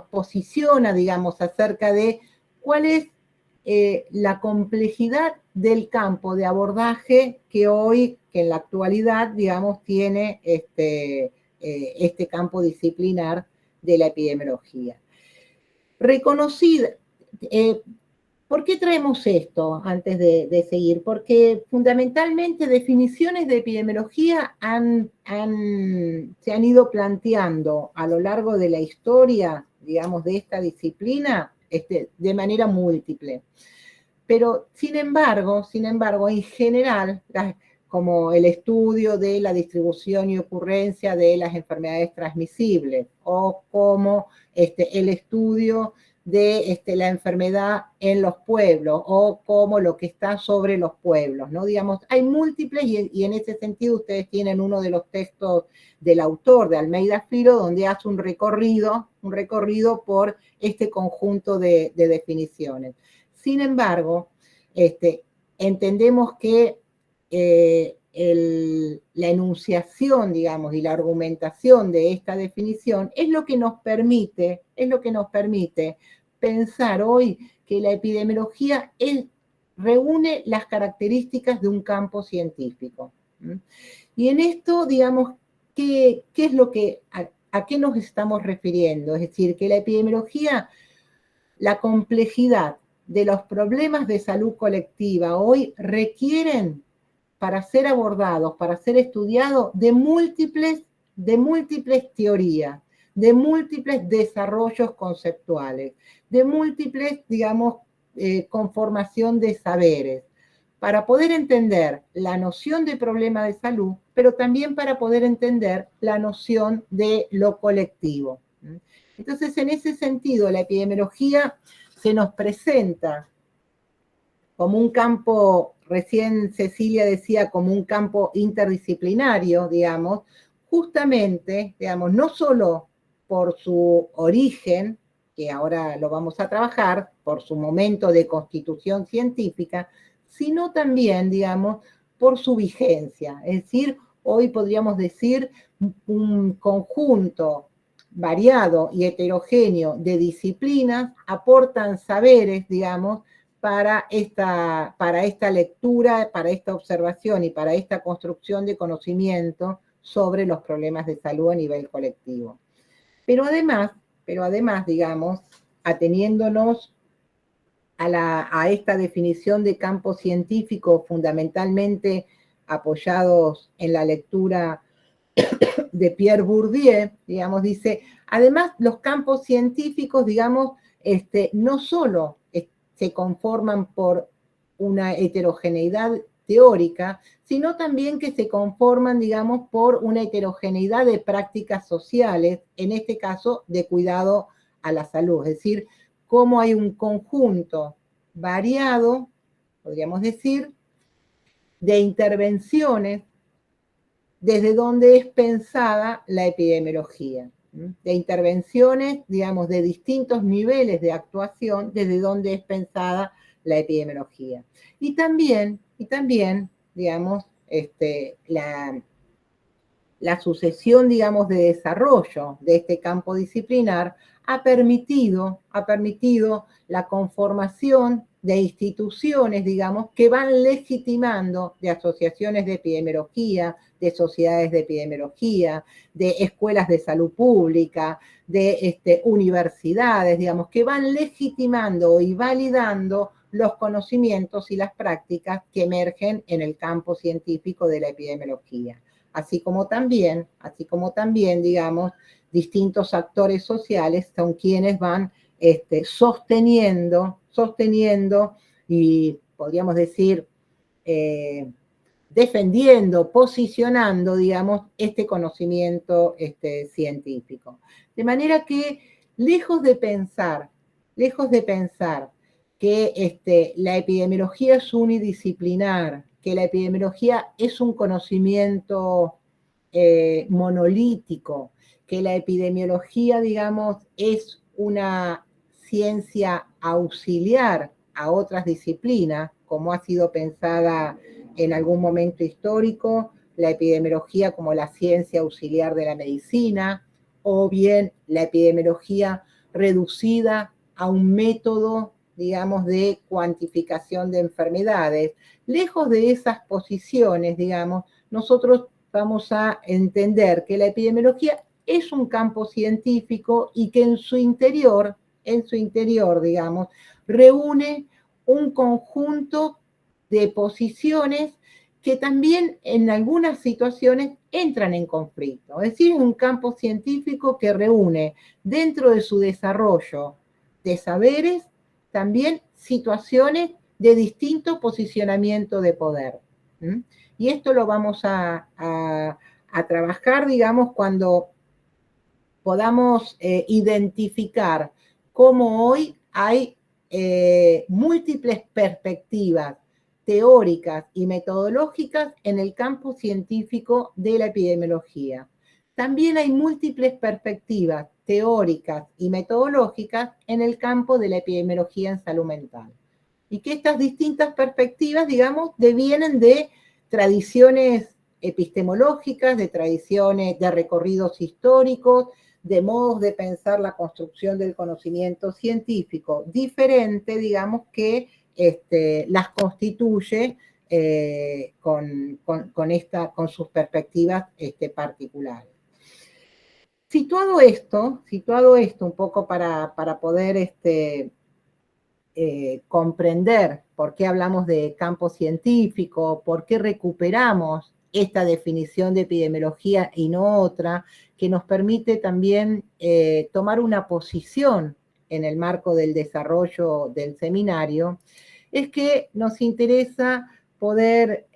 posiciona, digamos, acerca de cuál es la complejidad del campo de abordaje que en la actualidad, digamos, tiene este campo disciplinar de la epidemiología. Reconocida. ¿Por qué traemos esto antes de seguir? Porque fundamentalmente definiciones de epidemiología se han ido planteando a lo largo de la historia, digamos, de esta disciplina, de manera múltiple. Pero, sin embargo, en general, como el estudio de la distribución y ocurrencia de las enfermedades transmisibles, o como el estudio de la enfermedad en los pueblos, o como lo que está sobre los pueblos, ¿no? Digamos, hay múltiples, y en ese sentido ustedes tienen uno de los textos del autor, de Almeida Filo, donde hace un recorrido por este conjunto de definiciones. Sin embargo, entendemos que la enunciación, digamos, y la argumentación de esta definición es lo que nos permite pensar hoy que la epidemiología reúne las características de un campo científico. Y en esto, digamos, ¿qué es lo que, a qué nos estamos refiriendo? Es decir, que la epidemiología, la complejidad de los problemas de salud colectiva hoy requieren, para ser abordados, para ser estudiados, de múltiples teorías, de múltiples desarrollos conceptuales, de múltiples, digamos, conformación de saberes, para poder entender la noción de problema de salud, pero también para poder entender la noción de lo colectivo. Entonces, en ese sentido, la epidemiología se nos presenta como un campo recién Cecilia decía, como un campo interdisciplinario, digamos, justamente, digamos, no solo por su origen, que ahora lo vamos a trabajar, por su momento de constitución científica, sino también, digamos, por su vigencia. Es decir, hoy podríamos decir un conjunto variado y heterogéneo de disciplinas aportan saberes, digamos, para esta lectura, para esta observación y para esta construcción de conocimiento sobre los problemas de salud a nivel colectivo. Pero además, digamos, ateniéndonos a esta definición de campo científico fundamentalmente apoyados en la lectura de Pierre Bourdieu, digamos, dice, además los campos científicos, digamos, no solo se conforman por una heterogeneidad teórica, sino también que se conforman, digamos, por una heterogeneidad de prácticas sociales, en este caso de cuidado a la salud, es decir, cómo hay un conjunto variado, podríamos decir, de intervenciones desde donde es pensada la epidemiología, de intervenciones, digamos, de distintos niveles de actuación, desde donde es pensada la epidemiología. Y también digamos, la sucesión, digamos, de desarrollo de este campo disciplinar ha permitido la conformación de instituciones, digamos, que van legitimando de asociaciones de epidemiología, de sociedades de epidemiología, de escuelas de salud pública, de universidades, digamos, que van legitimando y validando los conocimientos y las prácticas que emergen en el campo científico de la epidemiología. Así como también, digamos, distintos actores sociales son quienes van sosteniendo y podríamos decir defendiendo, posicionando, digamos, este conocimiento científico. De manera que, lejos de pensar que la epidemiología es unidisciplinar, que la epidemiología es un conocimiento monolítico, que la epidemiología, digamos, es una ciencia auxiliar a otras disciplinas, como ha sido pensada en algún momento histórico, la epidemiología como la ciencia auxiliar de la medicina, o bien la epidemiología reducida a un método, digamos, de cuantificación de enfermedades. Lejos de esas posiciones, digamos, nosotros vamos a entender que la epidemiología es un campo científico y que en su interior, digamos, reúne un conjunto de posiciones que también en algunas situaciones entran en conflicto. Es decir, es un campo científico que reúne dentro de su desarrollo de saberes también situaciones de distinto posicionamiento de poder. Y esto lo vamos a trabajar, digamos, cuando podamos identificar cómo hoy hay múltiples perspectivas teóricas y metodológicas en el campo científico de la epidemiología. También hay múltiples perspectivas teóricas y metodológicas en el campo de la epidemiología en salud mental. Y que estas distintas perspectivas, digamos, devienen de tradiciones epistemológicas, de tradiciones de recorridos históricos, de modos de pensar la construcción del conocimiento científico diferente, digamos, que las constituye con sus perspectivas particulares. Situado esto un poco para poder comprender por qué hablamos de campo científico, por qué recuperamos esta definición de epidemiología y no otra, que nos permite también tomar una posición en el marco del desarrollo del seminario, es que nos interesa poder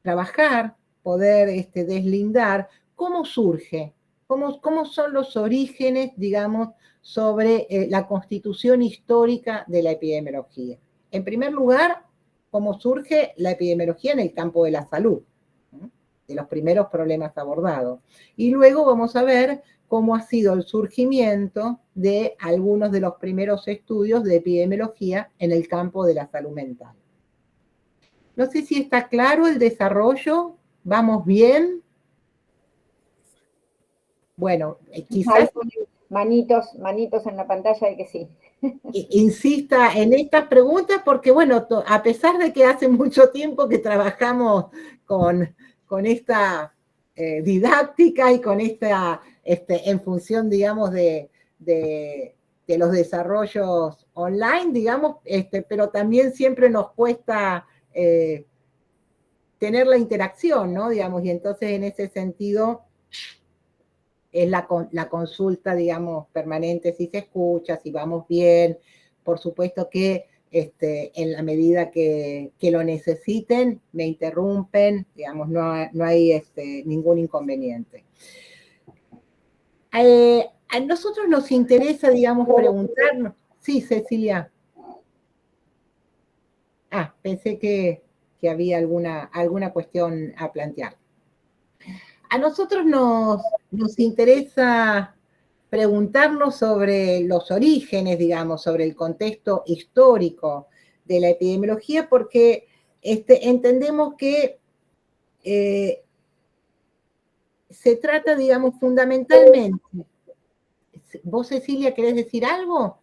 trabajar, poder deslindar cómo surge, cómo son los orígenes, digamos, sobre la constitución histórica de la epidemiología. En primer lugar, cómo surge la epidemiología en el campo de la salud, ¿no? De los primeros problemas abordados. Y luego vamos a ver cómo ha sido el surgimiento de algunos de los primeros estudios de epidemiología en el campo de la salud mental. No sé si está claro el desarrollo. ¿Vamos bien? Bueno, quizás Manitos en la pantalla de que sí. insista en estas preguntas porque, bueno, a pesar de que hace mucho tiempo que trabajamos con esta didáctica y con esta, en función, digamos, de los desarrollos online, digamos, pero también siempre nos cuesta tener la interacción, ¿no? Digamos, y entonces en ese sentido es la consulta, digamos, permanente, si se escucha, si vamos bien. Por supuesto que en la medida que lo necesiten, me interrumpen, digamos, no hay ningún inconveniente. A nosotros nos interesa, digamos, preguntarnos. Sí, Cecilia. Pensé que había alguna cuestión a plantear. A nosotros nos interesa preguntarnos sobre los orígenes, digamos, sobre el contexto histórico de la epidemiología, porque entendemos que se trata, digamos, fundamentalmente. ¿Vos, Cecilia, querés decir algo?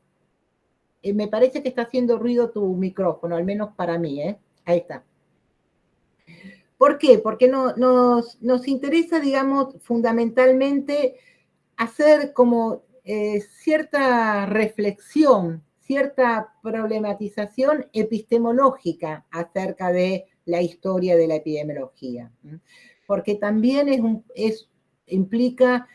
Me parece que está haciendo ruido tu micrófono, al menos para mí, ¿eh? Ahí está. ¿Por qué? Porque nos interesa, digamos, fundamentalmente hacer como cierta reflexión, cierta problematización epistemológica acerca de la historia de la epidemiología. Porque también implica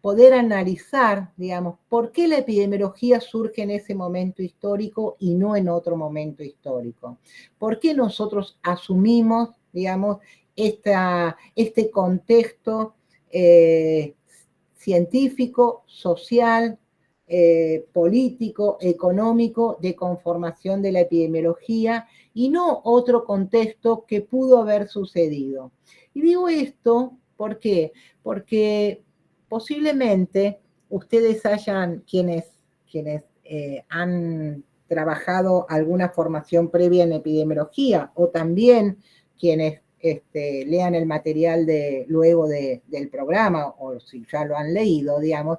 poder analizar, digamos, por qué la epidemiología surge en ese momento histórico y no en otro momento histórico. ¿Por qué nosotros asumimos, digamos, este contexto científico, social, político, económico de conformación de la epidemiología y no otro contexto que pudo haber sucedido? Y digo esto, ¿por qué? Porque posiblemente ustedes quienes han trabajado alguna formación previa en epidemiología o también quienes lean el material luego del programa, o si ya lo han leído, digamos,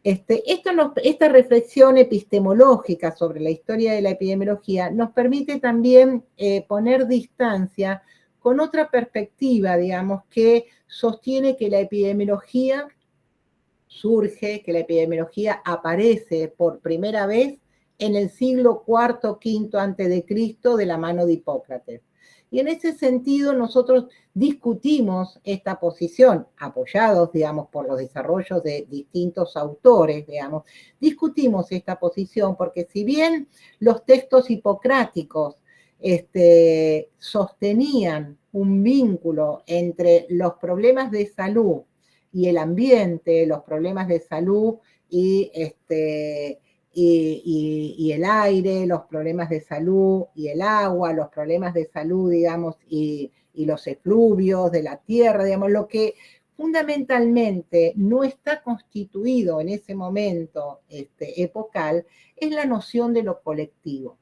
esta reflexión epistemológica sobre la historia de la epidemiología nos permite también poner distancia con otra perspectiva, digamos, que sostiene que la epidemiología surge, que la epidemiología aparece por primera vez en el siglo IV, V antes de Cristo, de la mano de Hipócrates. Y en ese sentido nosotros discutimos esta posición, apoyados, digamos, por los desarrollos de distintos autores, digamos, discutimos esta posición porque si bien los textos hipocráticos sostenían un vínculo entre los problemas de salud y el ambiente, los problemas de salud y el aire, los problemas de salud y el agua, los problemas de salud, digamos, y los efluvios de la tierra, digamos, lo que fundamentalmente no está constituido en ese momento epocal es la noción de lo colectivo.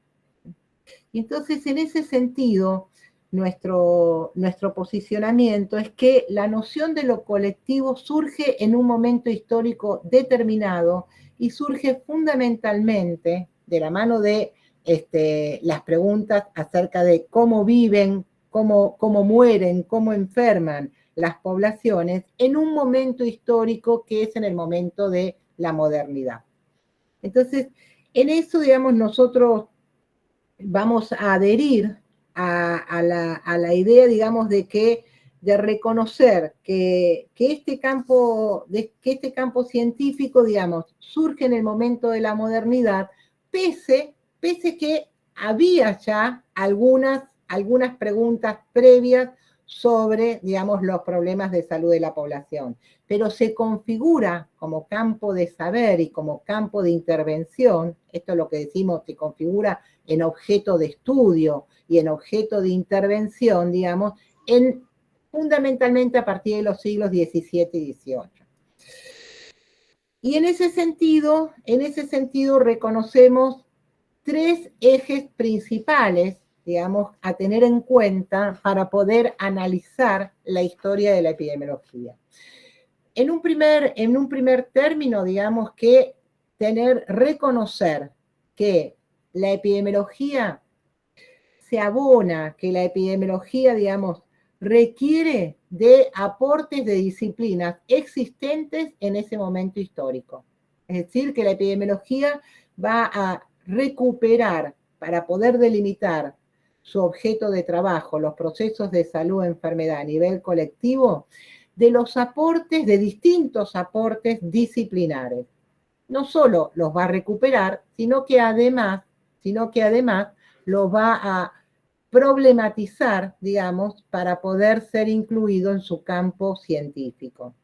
Y entonces, en ese sentido, nuestro posicionamiento es que la noción de lo colectivo surge en un momento histórico determinado y surge fundamentalmente de la mano de las preguntas acerca de cómo viven, cómo mueren, cómo enferman las poblaciones en un momento histórico que es en el momento de la modernidad. Entonces, en eso, digamos, nosotros vamos a adherir a la idea, digamos, de reconocer que este campo científico, digamos, surge en el momento de la modernidad, pese que había ya algunas preguntas previas sobre, digamos, los problemas de salud de la población, pero se configura como campo de saber y como campo de intervención, esto es lo que decimos, se configura en objeto de estudio y en objeto de intervención, digamos, fundamentalmente a partir de los siglos XVII y XVIII. Y en ese sentido reconocemos tres ejes principales, digamos, a tener en cuenta para poder analizar la historia de la epidemiología. En un primer término, digamos que reconocer que la epidemiología se abona, que la epidemiología, digamos, requiere de aportes de disciplinas existentes en ese momento histórico. Es decir, que la epidemiología va a recuperar, para poder delimitar su objeto de trabajo, los procesos de salud, enfermedad a nivel colectivo, de los aportes, de distintos aportes disciplinares. No solo los va a recuperar, sino que además los va a problematizar, digamos, para poder ser incluido en su campo científico.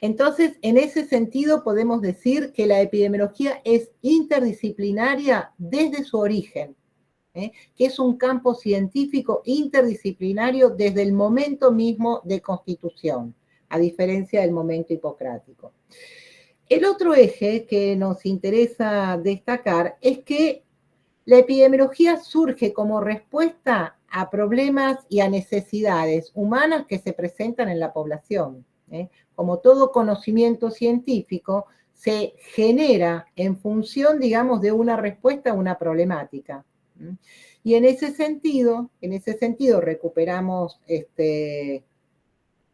Entonces, en ese sentido podemos decir que la epidemiología es interdisciplinaria desde su origen, que es un campo científico interdisciplinario desde el momento mismo de constitución, a diferencia del momento hipocrático. El otro eje que nos interesa destacar es que la epidemiología surge como respuesta a problemas y a necesidades humanas que se presentan en la población. Como todo conocimiento científico, se genera en función, digamos, de una respuesta a una problemática. Y en ese sentido recuperamos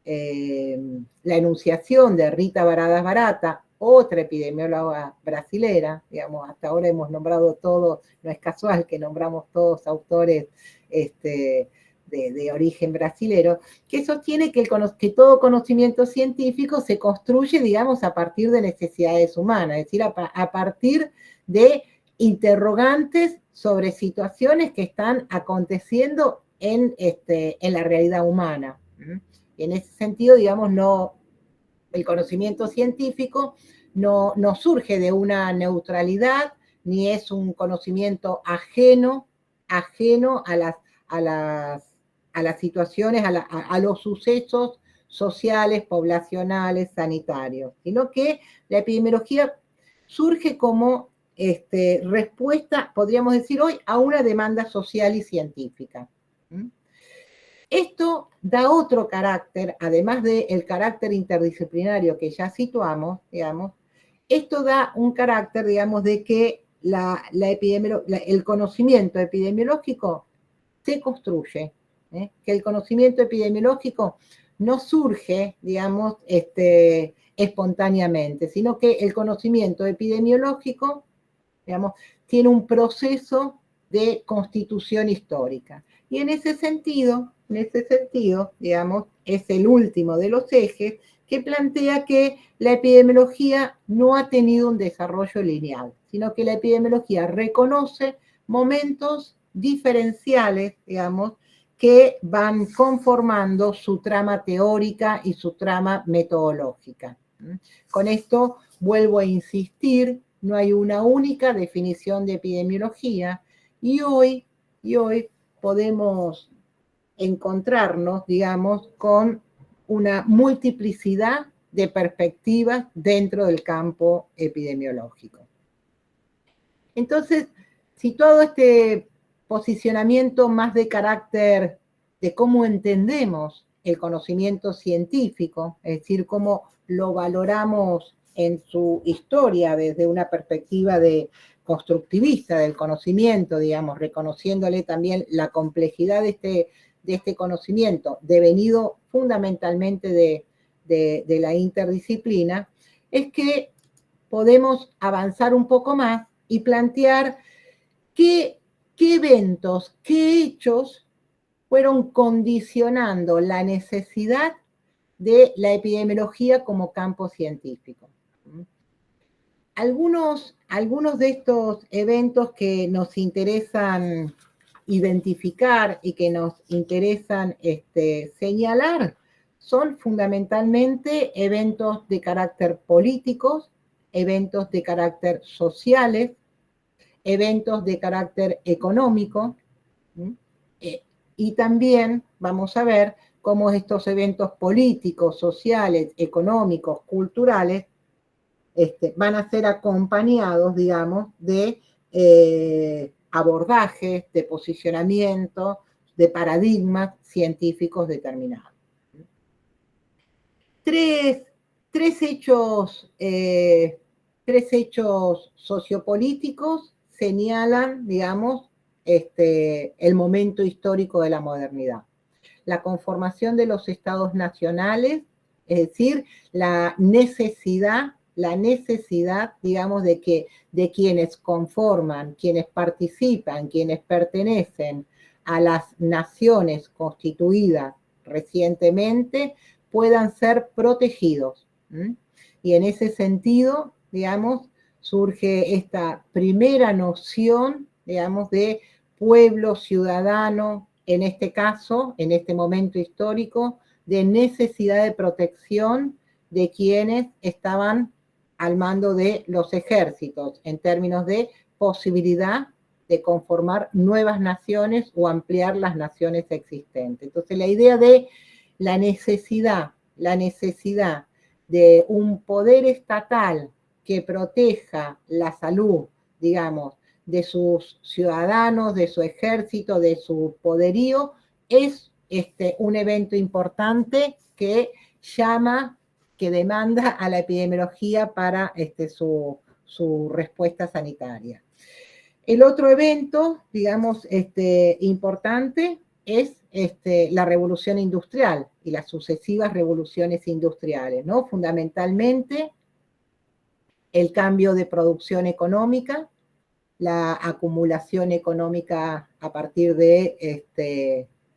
la enunciación de Rita Baradas Barata, otra epidemióloga brasilera, digamos, hasta ahora hemos nombrado todos, no es casual que nombramos todos autores de origen brasilero, que sostiene que todo conocimiento científico se construye, digamos, a partir de necesidades humanas, es decir, a partir de interrogantes sobre situaciones que están aconteciendo en la realidad humana. Y en ese sentido, digamos, el conocimiento científico no surge de una neutralidad, ni es un conocimiento ajeno a las situaciones, a los sucesos sociales, poblacionales, sanitarios, sino que la epidemiología surge como respuesta, podríamos decir hoy, a una demanda social y científica. Esto da otro carácter, además del carácter interdisciplinario que ya situamos, digamos, esto da un carácter, digamos, de que el conocimiento epidemiológico se construye, que el conocimiento epidemiológico no surge, digamos, espontáneamente, sino que el conocimiento epidemiológico, digamos, tiene un proceso de constitución histórica. Y en ese sentido, digamos, es el último de los ejes que plantea que la epidemiología no ha tenido un desarrollo lineal, sino que la epidemiología reconoce momentos diferenciales, digamos, que van conformando su trama teórica y su trama metodológica. Con esto vuelvo a insistir, no hay una única definición de epidemiología y hoy podemos encontrarnos, digamos, con una multiplicidad de perspectivas dentro del campo epidemiológico. Entonces, si todo este posicionamiento más de carácter de cómo entendemos el conocimiento científico, es decir, cómo lo valoramos en su historia desde una perspectiva constructivista del conocimiento, digamos, reconociéndole también la complejidad de este conocimiento, devenido fundamentalmente de la interdisciplina, es que podemos avanzar un poco más y plantear qué eventos, qué hechos fueron condicionando la necesidad de la epidemiología como campo científico. Algunos de estos eventos que nos interesan identificar y que nos interesan señalar son fundamentalmente eventos de carácter políticos, eventos de carácter sociales, eventos de carácter económico, y también vamos a ver cómo estos eventos políticos, sociales, económicos, culturales, van a ser acompañados, digamos, de abordajes, de posicionamiento, de paradigmas científicos determinados. Tres hechos sociopolíticos señalan, digamos, el momento histórico de la modernidad. La conformación de los estados nacionales, es decir, la necesidad, digamos, de quienes conforman, quienes participan, quienes pertenecen a las naciones constituidas recientemente, puedan ser protegidos. Y en ese sentido, digamos, surge esta primera noción, digamos, de pueblo ciudadano, en este caso, en este momento histórico, de necesidad de protección de quienes estaban al mando de los ejércitos, en términos de posibilidad de conformar nuevas naciones o ampliar las naciones existentes. Entonces, la idea de la necesidad de un poder estatal que proteja la salud, digamos, de sus ciudadanos, de su ejército, de su poderío, es un evento importante que demanda a la epidemiología para su respuesta sanitaria. El otro evento, digamos, importante es la revolución industrial y las sucesivas revoluciones industriales, ¿no? Fundamentalmente, el cambio de producción económica, la acumulación económica a partir de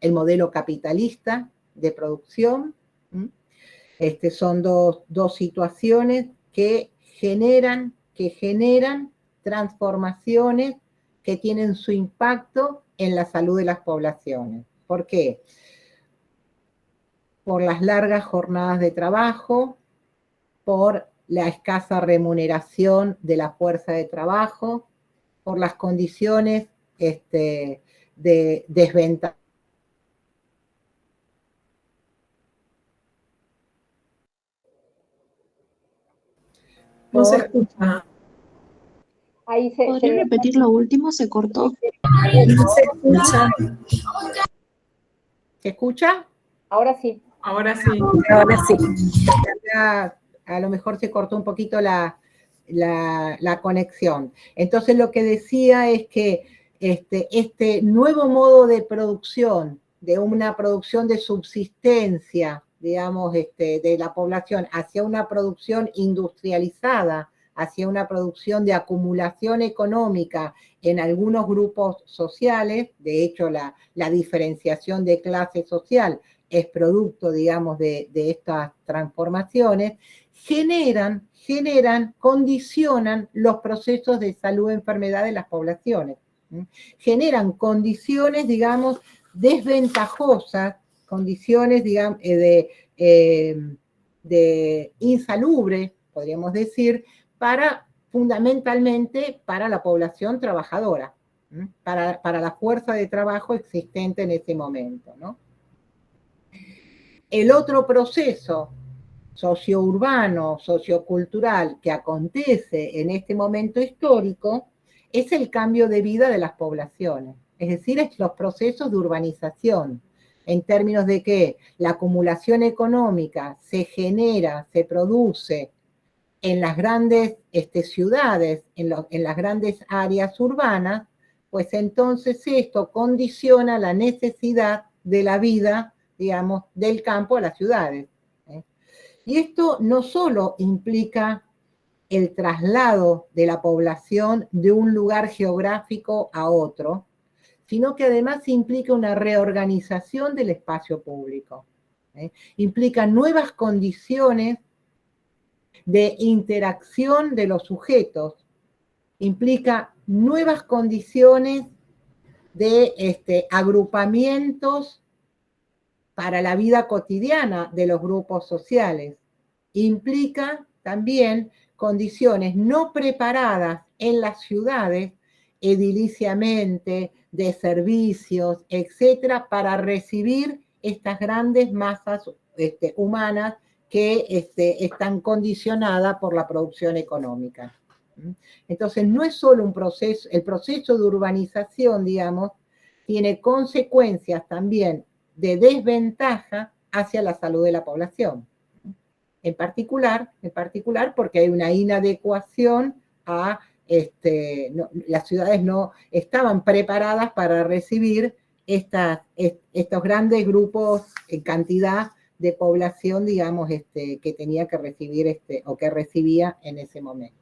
el modelo capitalista de producción. Son dos situaciones que generan transformaciones que tienen su impacto en la salud de las poblaciones. ¿Por qué? Por las largas jornadas de trabajo, por la escasa remuneración de la fuerza de trabajo, por las condiciones de desventaja. No se escucha. Ahí ¿Podría repetir lo último? Se cortó. No se escucha. ¿Se escucha? Ahora sí. Ahora sí. Ahora sí. A lo mejor se cortó un poquito la conexión. Entonces lo que decía es que este nuevo modo de producción, de una producción de subsistencia, digamos, de la población, hacia una producción industrializada, hacia una producción de acumulación económica en algunos grupos sociales, de hecho la diferenciación de clase social es producto, digamos, de estas transformaciones, condicionan los procesos de salud e enfermedad de las poblaciones. Generan condiciones, digamos, desventajosas, condiciones, digamos, de insalubre, podríamos decir, fundamentalmente para la población trabajadora, para la fuerza de trabajo existente en ese momento, ¿no? El otro proceso sociourbano, sociocultural que acontece en este momento histórico es el cambio de vida de las poblaciones, es decir, es los procesos de urbanización, en términos de que la acumulación económica se genera, se produce en las grandes ciudades, en las grandes áreas urbanas, pues entonces esto condiciona la necesidad de la vida, digamos, del campo a las ciudades. Y esto no solo implica el traslado de la población de un lugar geográfico a otro, sino que además implica una reorganización del espacio público. Implica nuevas condiciones de interacción de los sujetos, implica nuevas condiciones de agrupamientos para la vida cotidiana de los grupos sociales. Implica también condiciones no preparadas en las ciudades, ediliciamente, de servicios, etcétera, para recibir estas grandes masas humanas que están condicionadas por la producción económica. Entonces, no es solo un proceso, el proceso de urbanización, digamos, tiene consecuencias también de desventaja hacia la salud de la población. En particular porque hay una inadecuación a, las ciudades no estaban preparadas para recibir estos grandes grupos en cantidad de población, digamos, que tenía que recibir o que recibía en ese momento.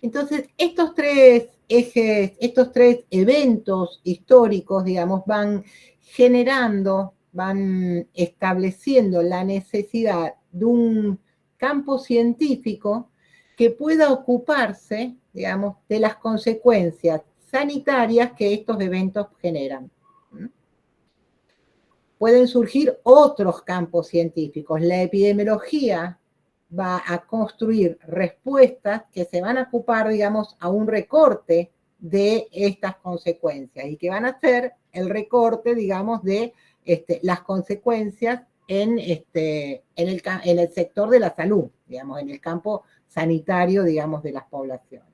Entonces, estos tres ejes, estos tres eventos históricos, digamos, van generando, van estableciendo la necesidad de un campo científico que pueda ocuparse, digamos, de las consecuencias sanitarias que estos eventos generan. Pueden surgir otros campos científicos. La epidemiología va a construir respuestas que se van a ocupar, digamos, a un recorte de estas consecuencias y que van a hacer el recorte, digamos, de las consecuencias en el sector de la salud, digamos, en el campo sanitario, digamos, de las poblaciones.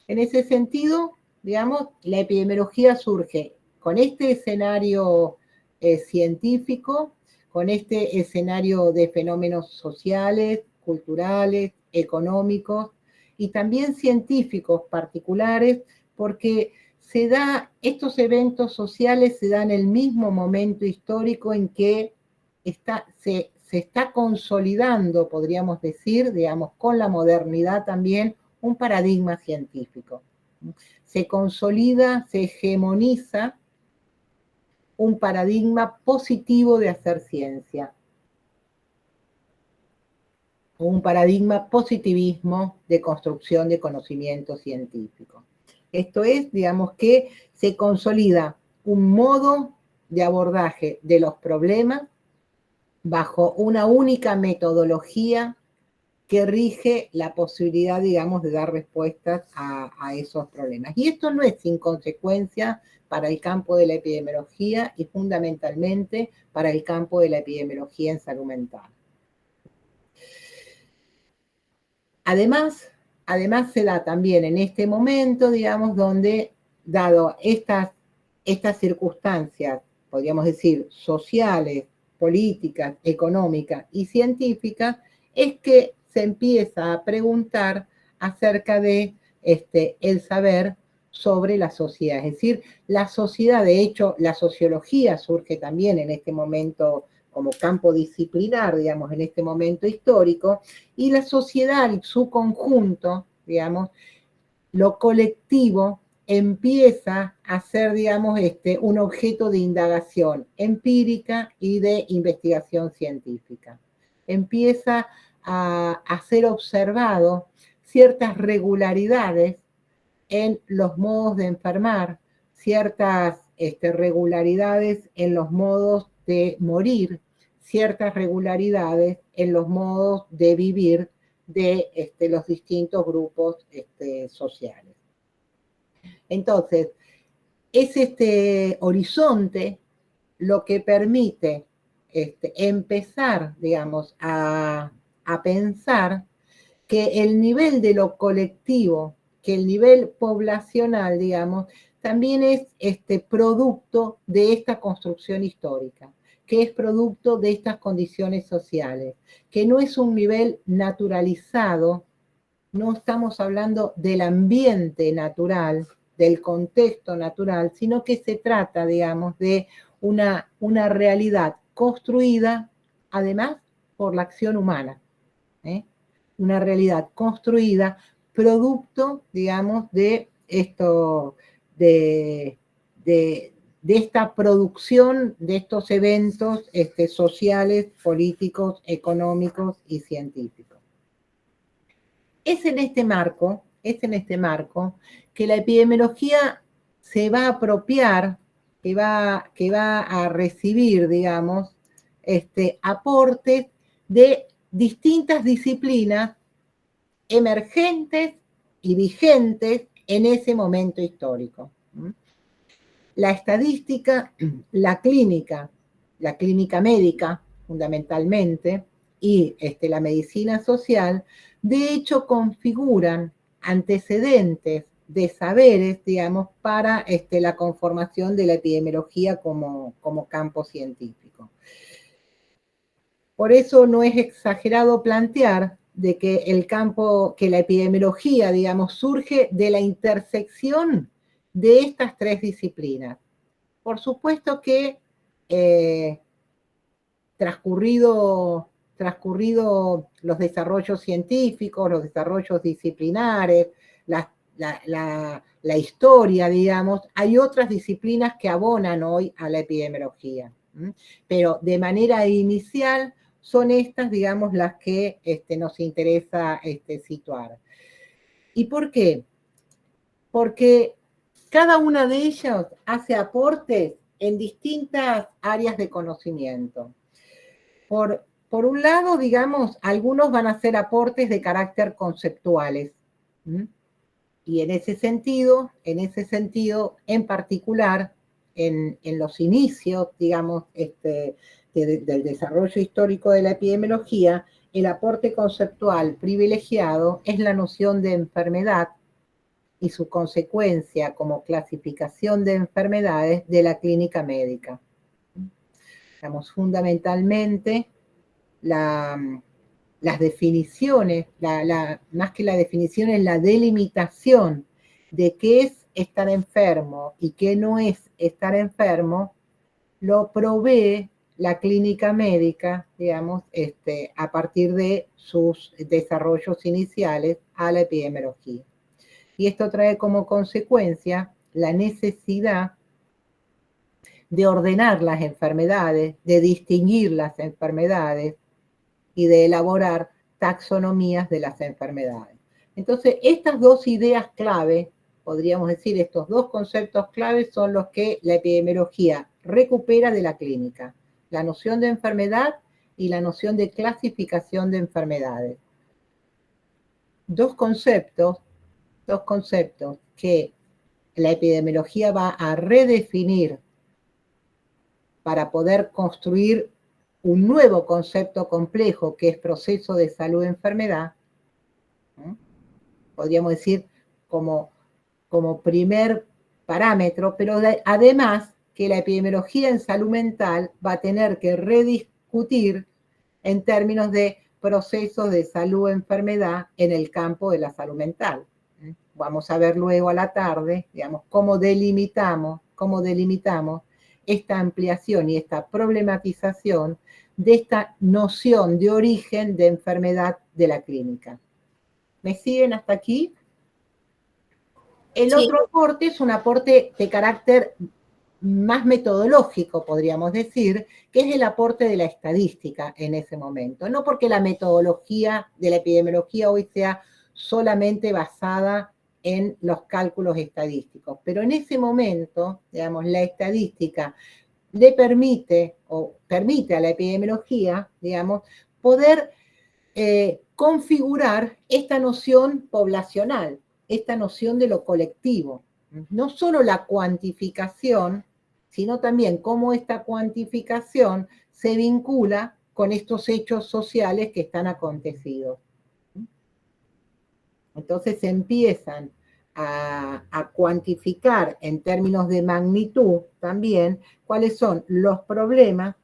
En ese sentido, digamos, la epidemiología surge con este escenario científico, con este escenario de fenómenos sociales, culturales, económicos y también científicos particulares, porque estos eventos sociales se dan en el mismo momento histórico en que se está consolidando, podríamos decir, digamos, con la modernidad también, un paradigma científico. Se consolida, se hegemoniza un paradigma positivo de hacer ciencia. Un paradigma positivismo de construcción de conocimiento científico. Esto es, digamos, que se consolida un modo de abordaje de los problemas bajo una única metodología que rige la posibilidad, digamos, de dar respuestas a esos problemas. Y esto no es sin consecuencia para el campo de la epidemiología y fundamentalmente para el campo de la epidemiología en salud mental. Además se da también en este momento, digamos, donde, dado estas circunstancias, podríamos decir, sociales, políticas, económicas y científicas, es que se empieza a preguntar acerca de el saber sobre la sociedad. Es decir, la sociedad, de hecho, la sociología surge también en este momento como campo disciplinar, digamos, en este momento histórico, y la sociedad y su conjunto, digamos, lo colectivo empieza a ser, digamos, un objeto de indagación empírica y de investigación científica. Empieza a ser observado ciertas regularidades en los modos de enfermar, ciertas regularidades en los modos de morir, ciertas regularidades en los modos de vivir de los distintos grupos sociales. Entonces, es este horizonte lo que permite empezar, digamos, a pensar que el nivel de lo colectivo, que el nivel poblacional, digamos, también es producto de esta construcción histórica, que es producto de estas condiciones sociales, que no es un nivel naturalizado, no estamos hablando del ambiente natural, del contexto natural, sino que se trata, digamos, de una realidad construida, además, por la acción humana, una realidad construida, producto, digamos, de esto, de esta producción de estos eventos sociales, políticos, económicos y científicos. Es en este marco que la epidemiología se va a apropiar, que va a recibir, digamos, aportes de distintas disciplinas emergentes y vigentes en ese momento histórico. La estadística, la clínica médica, fundamentalmente, y la medicina social, de hecho configuran antecedentes de saberes, digamos, para la conformación de la epidemiología como campo científico. Por eso no es exagerado plantear de que que la epidemiología, digamos, surge de la intersección de estas tres disciplinas. Por supuesto que transcurrido los desarrollos científicos, los desarrollos disciplinares, la historia, digamos, hay otras disciplinas que abonan hoy a la epidemiología. Pero de manera inicial son estas, digamos, las que nos interesa situar. ¿Y por qué? Porque cada una de ellas hace aportes en distintas áreas de conocimiento. Por un lado, digamos, algunos van a hacer aportes de carácter conceptuales. Y en ese sentido, en particular, en los inicios, digamos, del desarrollo histórico de la epidemiología, el aporte conceptual privilegiado es la noción de enfermedad y su consecuencia como clasificación de enfermedades de la clínica médica. Digamos, fundamentalmente, las definiciones, más que la definición, es la delimitación de qué es estar enfermo y qué no es estar enfermo, lo provee la clínica médica, digamos, a partir de sus desarrollos iniciales a la epidemiología. Y esto trae como consecuencia la necesidad de ordenar las enfermedades, de distinguir las enfermedades y de elaborar taxonomías de las enfermedades. Entonces, estas dos ideas clave, podríamos decir, estos dos conceptos clave son los que la epidemiología recupera de la clínica: la noción de enfermedad y la noción de clasificación de enfermedades. Dos conceptos que la epidemiología va a redefinir para poder construir un nuevo concepto complejo que es proceso de salud-enfermedad, podríamos decir como primer parámetro, pero además que la epidemiología en salud mental va a tener que rediscutir en términos de procesos de salud-enfermedad en el campo de la salud mental. Vamos a ver luego a la tarde, digamos, cómo delimitamos esta ampliación y esta problematización de esta noción de origen de enfermedad de la clínica. ¿Me siguen hasta aquí? El otro aporte es un aporte de carácter más metodológico, podríamos decir, que es el aporte de la estadística en ese momento. No porque la metodología de la epidemiología hoy sea solamente basada en los cálculos estadísticos, pero en ese momento, digamos, la estadística le permite a la epidemiología, digamos, poder configurar esta noción poblacional, esta noción de lo colectivo. No solo la cuantificación, sino también cómo esta cuantificación se vincula con estos hechos sociales que están acontecidos. Entonces se empiezan a cuantificar en términos de magnitud también cuáles son los problemas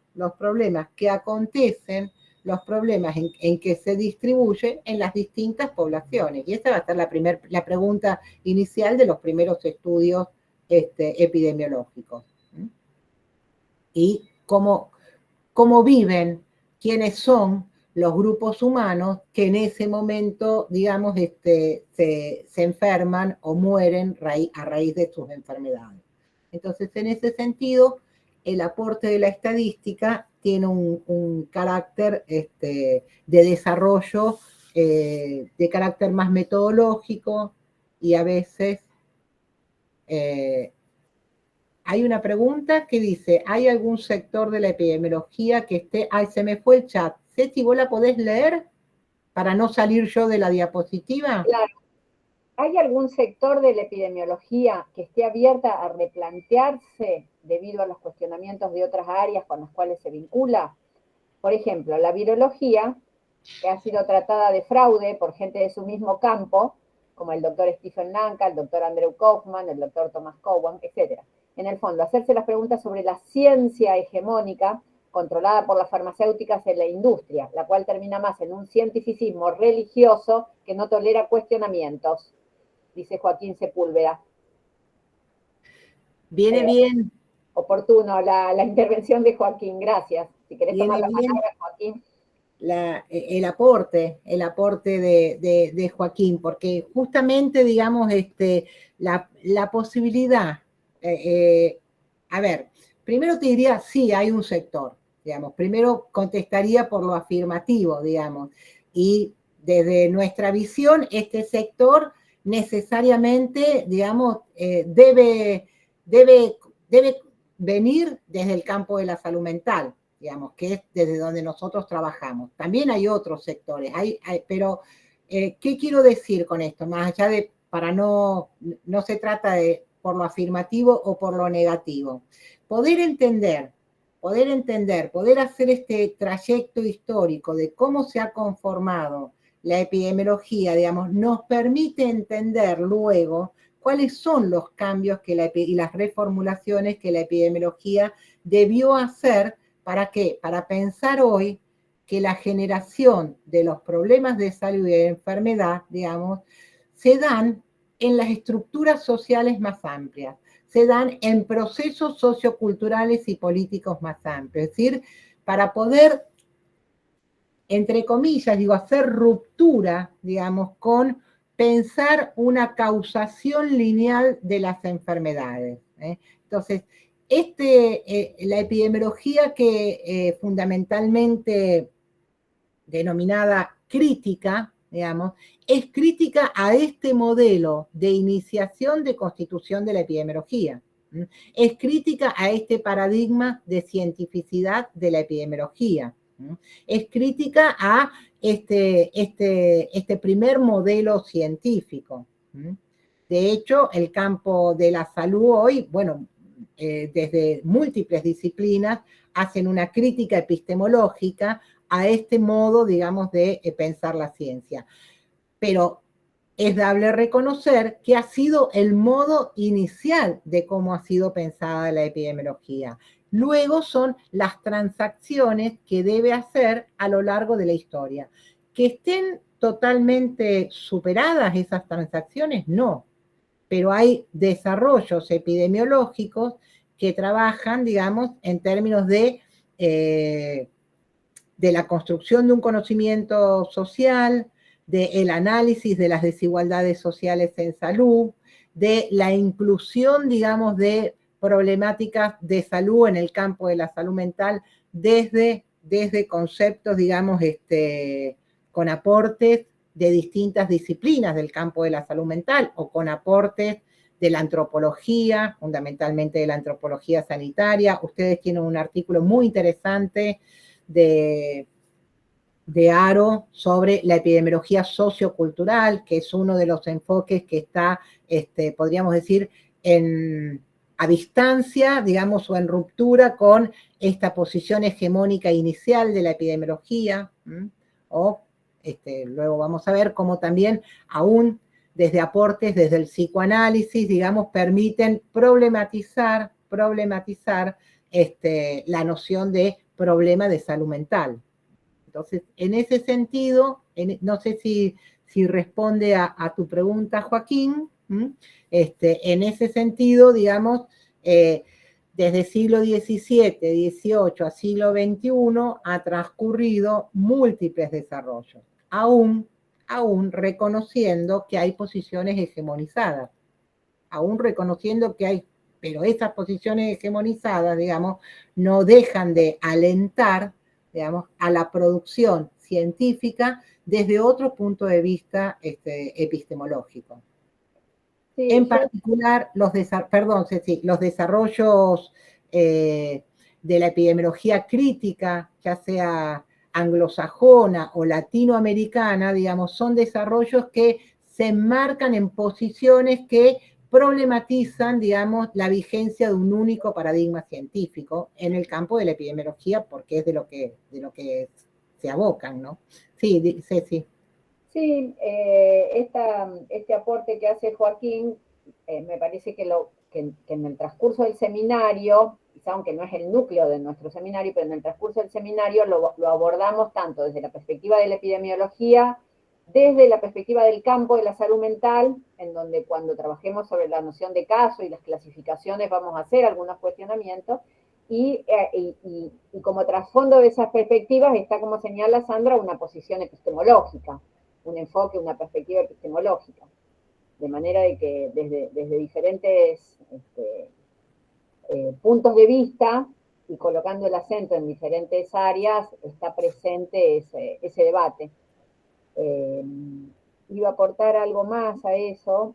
que acontecen, los problemas en que se distribuyen en las distintas poblaciones. Y esa va a ser la pregunta inicial de los primeros estudios epidemiológicos. Y cómo viven, quiénes son los grupos humanos que en ese momento, digamos, se enferman o mueren a raíz de sus enfermedades. Entonces, en ese sentido, el aporte de la estadística tiene un carácter de desarrollo de carácter más metodológico y a veces hay una pregunta que dice, ¿hay algún sector de la epidemiología que esté... Ay, se me fue el chat. Ceci, ¿vos la podés leer para no salir yo de la diapositiva? Claro. ¿Hay algún sector de la epidemiología que esté abierta a replantearse debido a los cuestionamientos de otras áreas con las cuales se vincula? Por ejemplo, la virología, que ha sido tratada de fraude por gente de su mismo campo, como el doctor Stephen Nanka, el doctor Andrew Kaufman, el doctor Thomas Cowan, etc. En el fondo, hacerse las preguntas sobre la ciencia hegemónica controlada por las farmacéuticas en la industria, la cual termina más en un cientificismo religioso que no tolera cuestionamientos, dice Joaquín Sepúlveda. Viene bien. Oportuno la intervención de Joaquín, gracias. Si querés tomar la palabra, Joaquín. El aporte de Joaquín, porque justamente, digamos, la posibilidad, a ver, primero te diría, sí, hay un sector, digamos, primero contestaría por lo afirmativo, digamos, y desde nuestra visión, este sector necesariamente, digamos, debe venir desde el campo de la salud mental, digamos, que es desde donde nosotros trabajamos. También hay otros sectores, pero ¿qué quiero decir con esto? Más allá de, no se trata de por lo afirmativo o por lo negativo. Poder entender, poder hacer este trayecto histórico de cómo se ha conformado la epidemiología, digamos, nos permite entender luego cuáles son los cambios y las reformulaciones que la epidemiología debió hacer. ¿Para qué? Para pensar hoy que la generación de los problemas de salud y de enfermedad, digamos, se dan en las estructuras sociales más amplias, se dan en procesos socioculturales y políticos más amplios. Es decir, para poder, entre comillas, hacer ruptura, digamos, con pensar una causación lineal de las enfermedades. Entonces, la epidemiología que fundamentalmente denominada crítica, digamos, es crítica a este modelo de iniciación de constitución de la epidemiología. Es crítica a este paradigma de cientificidad de la epidemiología. Es crítica a este primer modelo científico. De hecho, el campo de la salud hoy, bueno, desde múltiples disciplinas, hacen una crítica epistemológica a este modo, digamos, de pensar la ciencia. Pero es dable reconocer que ha sido el modo inicial de cómo ha sido pensada la epidemiología. Luego son las transacciones que debe hacer a lo largo de la historia. Que estén totalmente superadas esas transacciones, no. Pero hay desarrollos epidemiológicos que trabajan, digamos, en términos de la construcción de un conocimiento social, del análisis de las desigualdades sociales en salud, de la inclusión, digamos, de problemáticas de salud en el campo de la salud mental desde conceptos, digamos, con aportes de distintas disciplinas del campo de la salud mental o con aportes de la antropología, fundamentalmente de la antropología sanitaria. Ustedes tienen un artículo muy interesante de Aro sobre la epidemiología sociocultural, que es uno de los enfoques que está, podríamos decir, a distancia, digamos, o en ruptura con esta posición hegemónica inicial de la epidemiología, luego vamos a ver cómo también aún desde aportes, desde el psicoanálisis, digamos, permiten problematizar la noción de problema de salud mental. Entonces, en ese sentido, no sé si responde a tu pregunta, Joaquín, en ese sentido, digamos, desde siglo XVII, XVIII a siglo XXI ha transcurrido múltiples desarrollos, aún reconociendo que hay posiciones hegemonizadas, aún reconociendo que hay, pero esas posiciones hegemonizadas, digamos, no dejan de alentar, digamos, a la producción científica desde otro punto de vista epistemológico. Sí, en yo- particular los desarrollos de la epidemiología crítica, ya sea anglosajona o latinoamericana, digamos, son desarrollos que se enmarcan en posiciones que problematizan, digamos, la vigencia de un único paradigma científico en el campo de la epidemiología, porque es de lo que se abocan, ¿no? Sí, Ceci. Sí, este aporte que hace Joaquín, me parece que en el transcurso del seminario, quizá aunque no es el núcleo de nuestro seminario, pero en el transcurso del seminario lo abordamos tanto desde la perspectiva de la epidemiología, desde la perspectiva del campo de la salud mental, en donde cuando trabajemos sobre la noción de caso y las clasificaciones vamos a hacer algunos cuestionamientos, y como trasfondo de esas perspectivas está, como señala Sandra, una posición epistemológica, un enfoque, una perspectiva epistemológica, de manera de que desde diferentes puntos de vista y colocando el acento en diferentes áreas, está presente ese debate. Iba a aportar algo más a eso.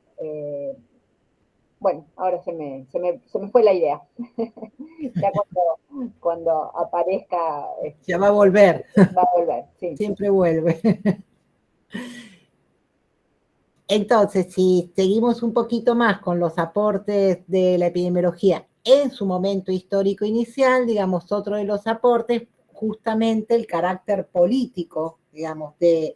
Bueno, ahora se me fue la idea. Ya cuando aparezca, Ya va a volver, va a volver, sí. siempre vuelve. Entonces, si seguimos un poquito más con los aportes de la epidemiología en su momento histórico inicial, digamos, otro de los aportes, justamente el carácter político, digamos, de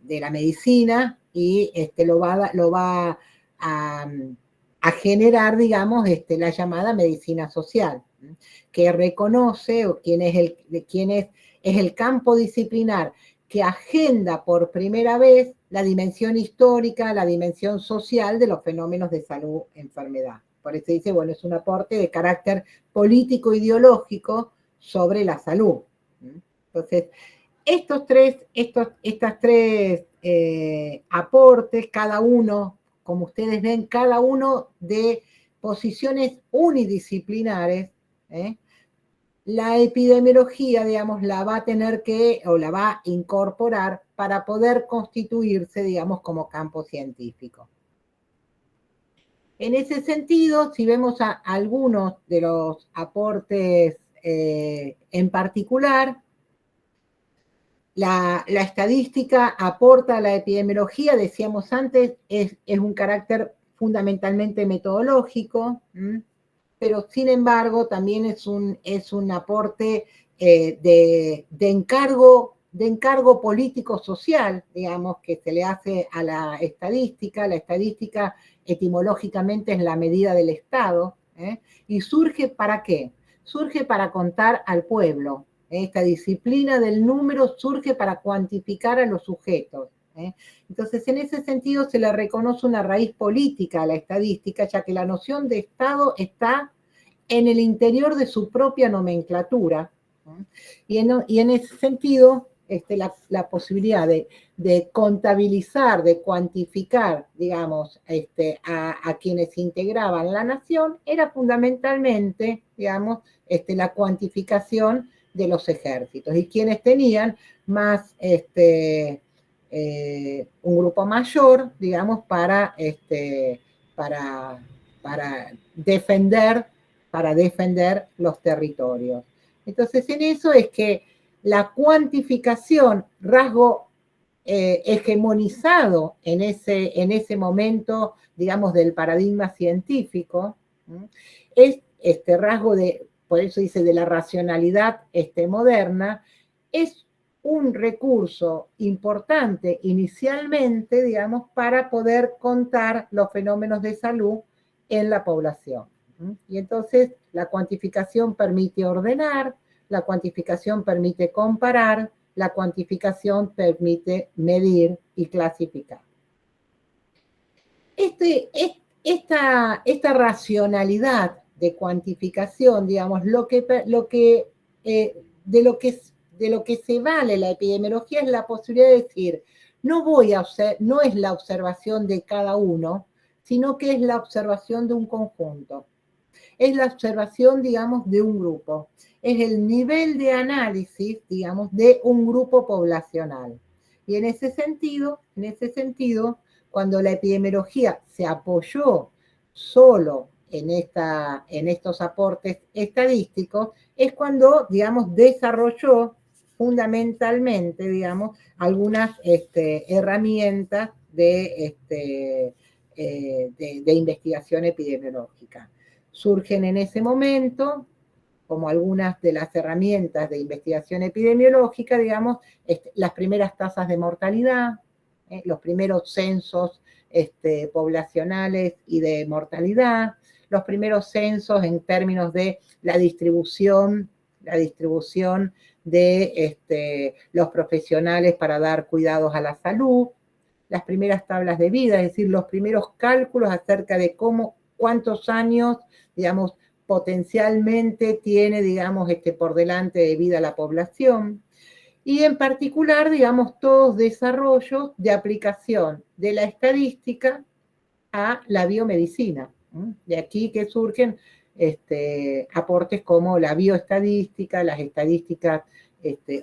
la medicina, y lo va a generar, digamos, la llamada medicina social, que reconoce, o quién es el campo disciplinar que agenda por primera vez la dimensión histórica, la dimensión social de los fenómenos de salud-enfermedad. Por eso dice, bueno, es un aporte de carácter político-ideológico sobre la salud. Entonces, estas tres aportes, cada uno, como ustedes ven, cada uno de posiciones unidisciplinares, la epidemiología, digamos, la va a tener que, o la va a incorporar para poder constituirse, digamos, como campo científico. En ese sentido, si vemos algunos de los aportes en particular, la estadística aporta a la epidemiología, decíamos antes, es un carácter fundamentalmente metodológico, pero sin embargo también es un aporte de encargo político-social, digamos, que se le hace a la estadística. La estadística etimológicamente es la medida del Estado, y surge ¿para qué? Surge para contar al pueblo. Esta disciplina del número surge para cuantificar a los sujetos. Entonces, en ese sentido se le reconoce una raíz política a la estadística, ya que la noción de Estado está en el interior de su propia nomenclatura, y en ese sentido la posibilidad de contabilizar, de cuantificar, digamos, a quienes integraban la nación era fundamentalmente, digamos, la cuantificación de los ejércitos, y quienes tenían más un grupo mayor, digamos, para defender los territorios. Entonces, en eso es que la cuantificación, rasgo hegemonizado en ese momento, digamos, del paradigma científico, es este rasgo por eso dice, de la racionalidad moderna, es un recurso importante inicialmente, digamos, para poder contar los fenómenos de salud en la población. Y entonces la cuantificación permite ordenar, la cuantificación permite comparar, la cuantificación permite medir y clasificar. Esta racionalidad de cuantificación, digamos, de lo que se vale la epidemiología es la posibilidad de decir, no es la observación de cada uno, sino que es la observación de un conjunto. Es la observación, digamos, de un grupo. Es el nivel de análisis, digamos, de un grupo poblacional. Y en ese sentido, cuando la epidemiología se apoyó solo en estos aportes estadísticos, es cuando, digamos, desarrolló fundamentalmente, digamos, algunas herramientas de investigación epidemiológica. Surgen en ese momento, como algunas de las herramientas de investigación epidemiológica, digamos, las primeras tasas de mortalidad, los primeros censos poblacionales y de mortalidad, los primeros censos en términos de la distribución de los profesionales para dar cuidados a la salud, las primeras tablas de vida, es decir, los primeros cálculos acerca de cuántos años, digamos, potencialmente tiene, digamos, por delante de vida la población, y en particular, digamos, todos desarrollos de aplicación de la estadística a la biomedicina. De aquí que surgen aportes como la bioestadística, las estadísticas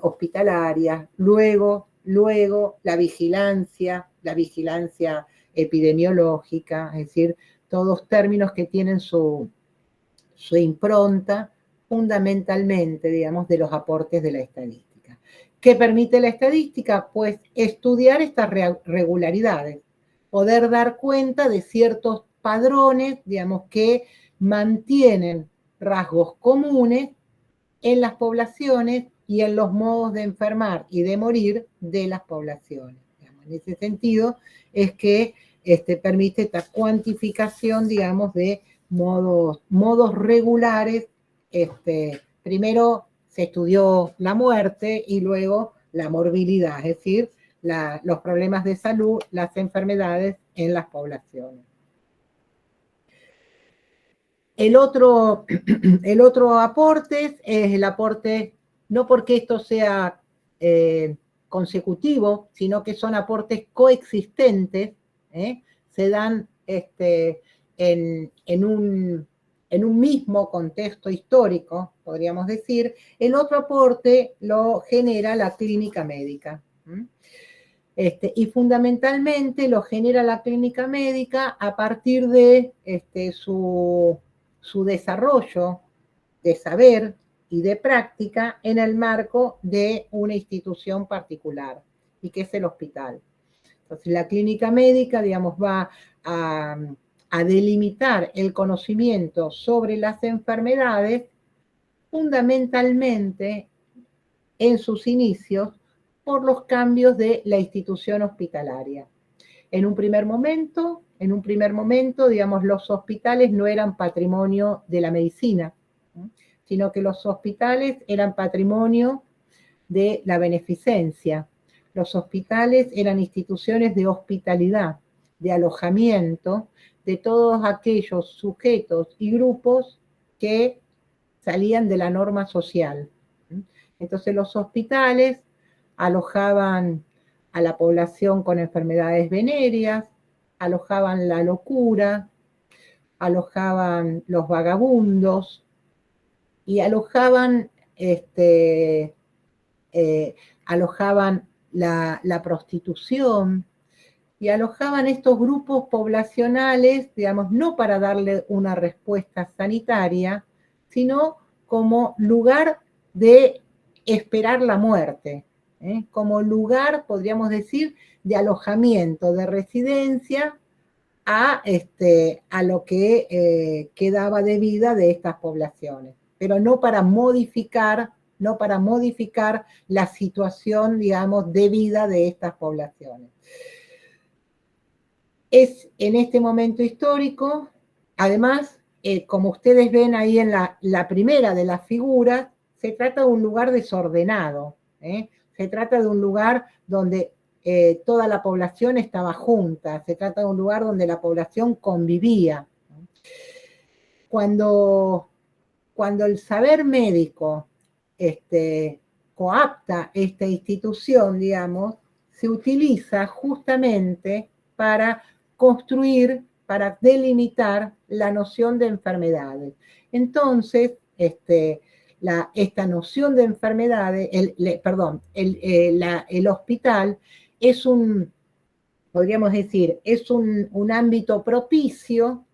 hospitalarias, luego la vigilancia epidemiológica, es decir, todos términos que tienen su impronta fundamentalmente, digamos, de los aportes de la estadística. ¿Qué permite la estadística? Pues estudiar estas regularidades, poder dar cuenta de ciertos padrones, digamos, que mantienen rasgos comunes en las poblaciones y en los modos de enfermar y de morir de las poblaciones. En ese sentido es que permite esta cuantificación, digamos, de modos regulares. Primero se estudió la muerte y luego la morbilidad, es decir, los problemas de salud, las enfermedades en las poblaciones. El otro aporte es el aporte, no porque esto sea consecutivo, sino que son aportes coexistentes, se dan en un mismo contexto histórico, podríamos decir. El otro aporte lo genera la clínica médica. Y fundamentalmente lo genera la clínica médica a partir de su desarrollo de saber y de práctica en el marco de una institución particular, y que es el hospital. Entonces, la clínica médica, digamos, va a delimitar el conocimiento sobre las enfermedades fundamentalmente en sus inicios por los cambios de la institución hospitalaria. En un primer momento, digamos, los hospitales no eran patrimonio de la medicina, sino que los hospitales eran patrimonio de la beneficencia. Los hospitales eran instituciones de hospitalidad, de alojamiento de todos aquellos sujetos y grupos que salían de la norma social. Entonces los hospitales alojaban a la población con enfermedades venéreas, alojaban la locura, alojaban los vagabundos y alojaban la prostitución, y alojaban estos grupos poblacionales, digamos, no para darle una respuesta sanitaria, sino como lugar de esperar la muerte, como lugar, podríamos decir, de alojamiento, de residencia a lo que quedaba de vida de estas poblaciones, pero no para modificar la situación, digamos, de vida de estas poblaciones. Es en este momento histórico, además, como ustedes ven ahí en la primera de las figuras, se trata de un lugar desordenado, se trata de un lugar donde toda la población estaba junta, se trata de un lugar donde la población convivía. Cuando el saber médico coapta esta institución, digamos, se utiliza justamente para construir, para delimitar la noción de enfermedades. Entonces, esta noción de enfermedades, el hospital es podríamos decir, es un ámbito propicio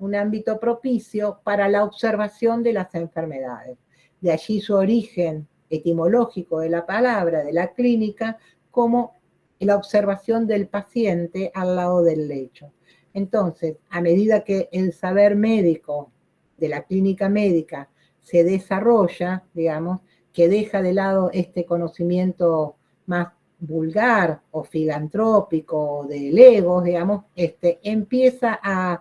para la observación de las enfermedades. De allí su origen etimológico de la palabra, de la clínica, como la observación del paciente al lado del lecho. Entonces, a medida que el saber médico de la clínica médica se desarrolla, digamos, que deja de lado este conocimiento más vulgar o filantrópico de legos, digamos, empieza a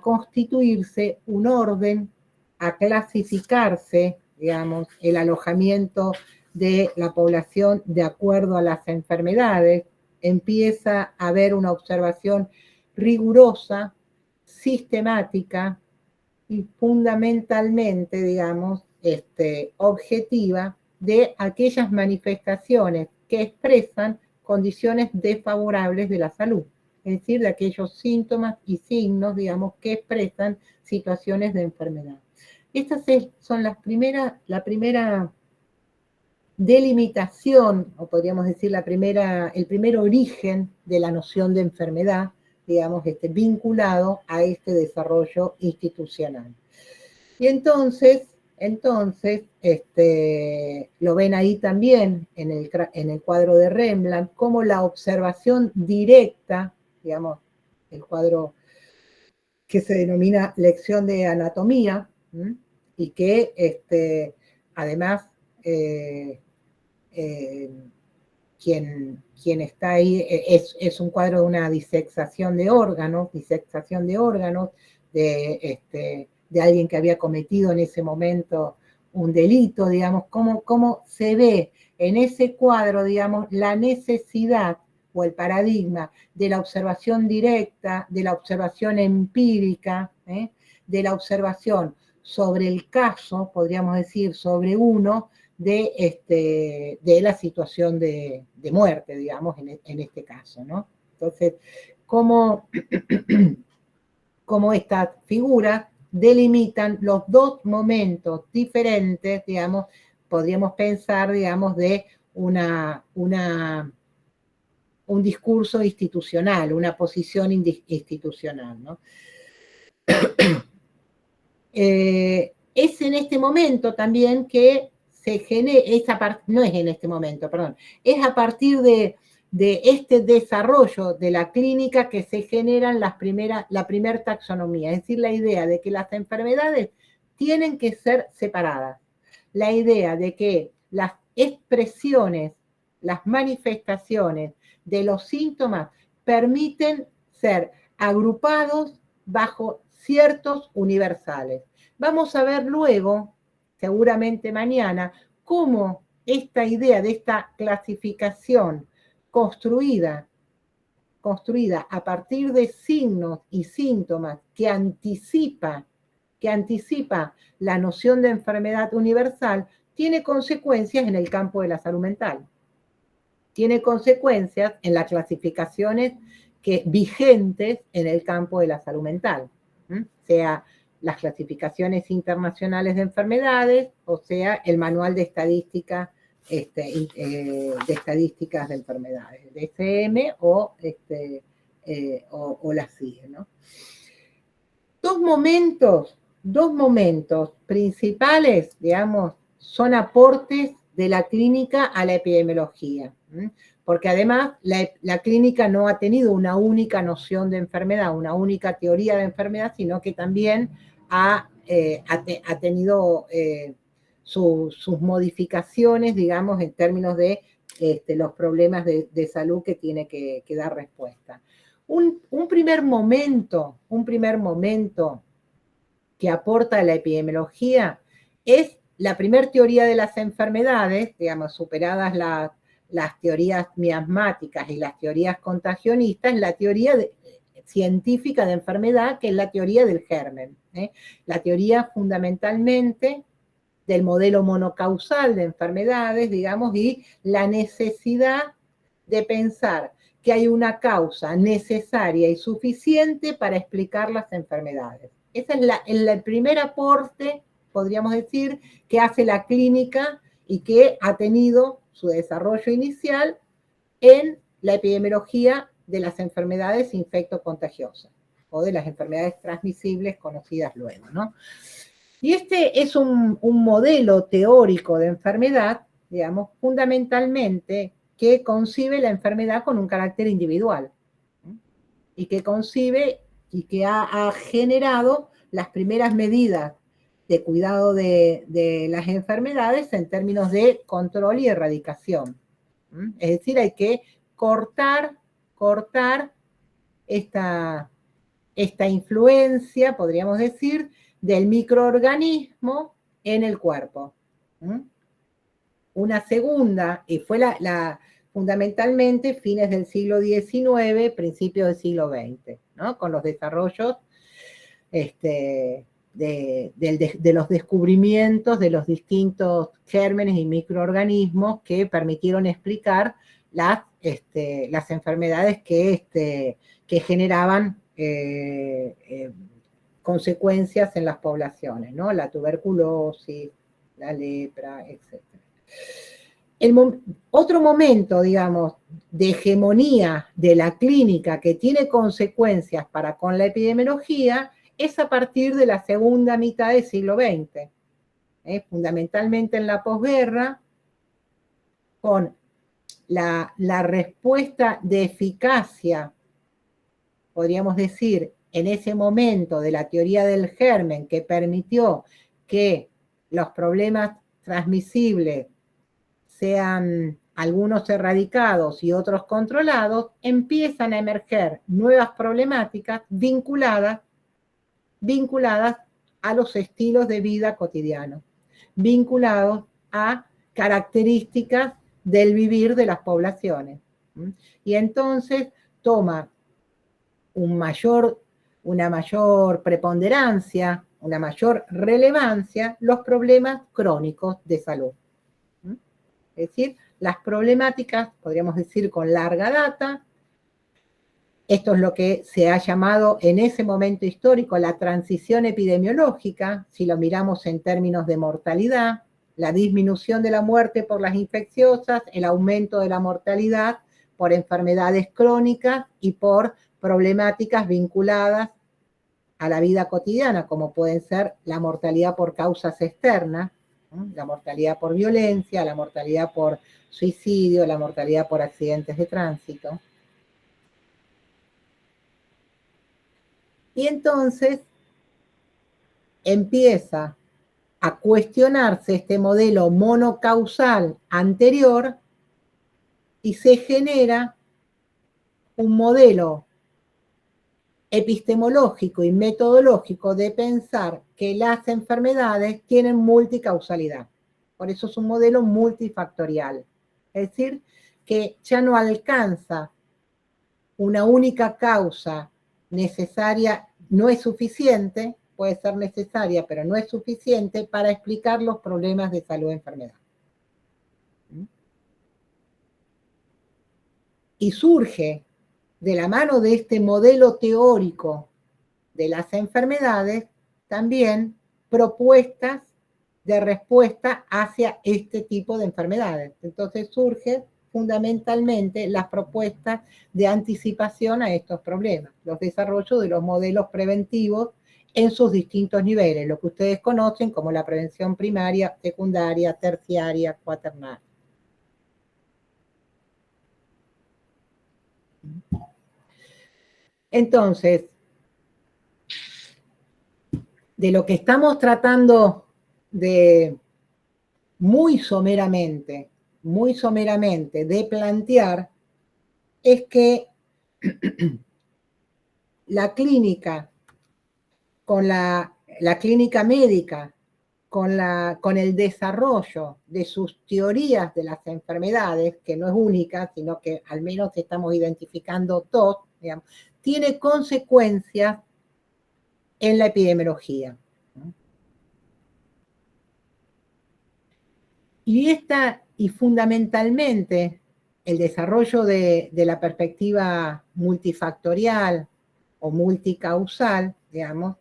constituirse un orden, a clasificarse, digamos, el alojamiento de la población de acuerdo a las enfermedades, empieza a haber una observación rigurosa, sistemática y fundamentalmente, digamos, objetiva de aquellas manifestaciones que expresan condiciones desfavorables de la salud, es decir, de aquellos síntomas y signos, digamos, que expresan situaciones de enfermedad. Estas son la primera delimitación, o podríamos decir el primer origen de la noción de enfermedad, digamos, vinculado a este desarrollo institucional. Y entonces lo ven ahí también en el cuadro de Rembrandt, como la observación directa, digamos, el cuadro que se denomina lección de anatomía, y que además quien está ahí es un cuadro de una disección de órganos, de alguien que había cometido en ese momento un delito, digamos, cómo se ve en ese cuadro, digamos, la necesidad o el paradigma de la observación directa, de la observación empírica, de la observación sobre el caso, podríamos decir, sobre uno, de la situación de muerte, digamos, en este caso, ¿no? Entonces, cómo estas figuras delimitan los dos momentos diferentes, digamos, podríamos pensar, digamos, de un discurso institucional, una posición institucional, ¿no? Es en este momento también que se genera, no es en este momento, perdón, es a partir de este desarrollo de la clínica que se generan la primera taxonomía, es decir, la idea de que las enfermedades tienen que ser separadas, la idea de que las expresiones, las manifestaciones de los síntomas permiten ser agrupados bajo ciertos universales. Vamos a ver luego, seguramente mañana, cómo esta idea de esta clasificación construida a partir de signos y síntomas que anticipa la noción de enfermedad universal, tiene consecuencias en el campo de la salud mental. Tiene consecuencias en las clasificaciones vigentes en el campo de la salud mental, sea las clasificaciones internacionales de enfermedades, o sea el manual de estadísticas de enfermedades, DSM o la CIE, ¿no? Dos momentos principales, digamos, son aportes de la clínica a la epidemiología, porque además la clínica no ha tenido una única noción de enfermedad, una única teoría de enfermedad, sino que también ha tenido sus modificaciones, digamos, en términos de los problemas de salud que tiene que dar respuesta. Un primer momento que aporta la epidemiología es la primera teoría de las enfermedades, digamos, superadas las teorías miasmáticas y las teorías contagionistas, la teoría científica de enfermedad, que es la teoría del germen. La teoría fundamentalmente del modelo monocausal de enfermedades, digamos, y la necesidad de pensar que hay una causa necesaria y suficiente para explicar las enfermedades. Ese es el primer aporte, podríamos decir, que hace la clínica y que ha tenido su desarrollo inicial en la epidemiología de las enfermedades infectocontagiosas o de las enfermedades transmisibles conocidas luego, ¿no? Y este es un modelo teórico de enfermedad, digamos, fundamentalmente que concibe la enfermedad con un carácter individual, ¿no? Y que concibe y que ha generado las primeras medidas de cuidado de las enfermedades en términos de control y erradicación. Es decir, hay que cortar esta influencia, podríamos decir, del microorganismo en el cuerpo. Una segunda, y fue fundamentalmente fines del siglo XIX, principios del siglo XX, ¿no? Con los desarrollos de los descubrimientos de los distintos gérmenes y microorganismos que permitieron explicar las enfermedades que generaban consecuencias en las poblaciones, ¿no? La tuberculosis, la lepra, etc. Otro momento, digamos, de hegemonía de la clínica que tiene consecuencias para con la epidemiología es a partir de la segunda mitad del siglo XX, fundamentalmente en la posguerra, con la respuesta de eficacia, podríamos decir, en ese momento de la teoría del germen que permitió que los problemas transmisibles sean algunos erradicados y otros controlados, empiezan a emerger nuevas problemáticas vinculadas a los estilos de vida cotidianos, vinculados a características del vivir de las poblaciones. Y entonces toma una mayor preponderancia, una mayor relevancia los problemas crónicos de salud. Es decir, las problemáticas, podríamos decir, con larga data. Esto es lo que se ha llamado en ese momento histórico la transición epidemiológica, si lo miramos en términos de mortalidad, la disminución de la muerte por las infecciosas, el aumento de la mortalidad por enfermedades crónicas y por problemáticas vinculadas a la vida cotidiana, como pueden ser la mortalidad por causas externas, la mortalidad por violencia, la mortalidad por suicidio, la mortalidad por accidentes de tránsito. Y entonces empieza a cuestionarse este modelo monocausal anterior y se genera un modelo epistemológico y metodológico de pensar que las enfermedades tienen multicausalidad. Por eso es un modelo multifactorial. Es decir, que ya no alcanza una única causa necesaria, no es suficiente, puede ser necesaria, pero no es suficiente para explicar los problemas de salud y enfermedad. Y surge de la mano de este modelo teórico de las enfermedades, también propuestas de respuesta hacia este tipo de enfermedades. Entonces surge fundamentalmente las propuestas de anticipación a estos problemas, los desarrollos de los modelos preventivos en sus distintos niveles, lo que ustedes conocen como la prevención primaria, secundaria, terciaria, cuaternaria. Entonces, de lo que estamos tratando de muy someramente de plantear es que la clínica, con la clínica médica, con el desarrollo de sus teorías de las enfermedades, que no es única, sino que al menos estamos identificando dos, digamos, tiene consecuencias en la epidemiología. Y fundamentalmente el desarrollo de la perspectiva multifactorial o multicausal, digamos,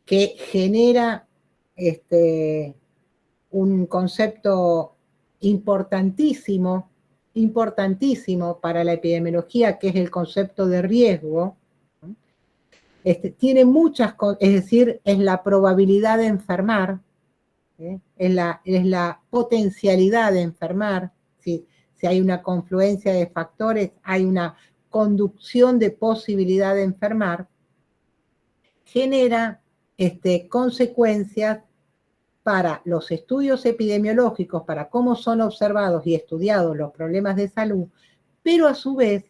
que genera un concepto importantísimo importantísimo para la epidemiología, que es el concepto de riesgo, tiene muchas, es decir, es la probabilidad de enfermar, es la potencialidad de enfermar. Si hay una confluencia de factores, hay una conducción de posibilidad de enfermar, genera consecuencias para los estudios epidemiológicos, para cómo son observados y estudiados los problemas de salud, pero a su vez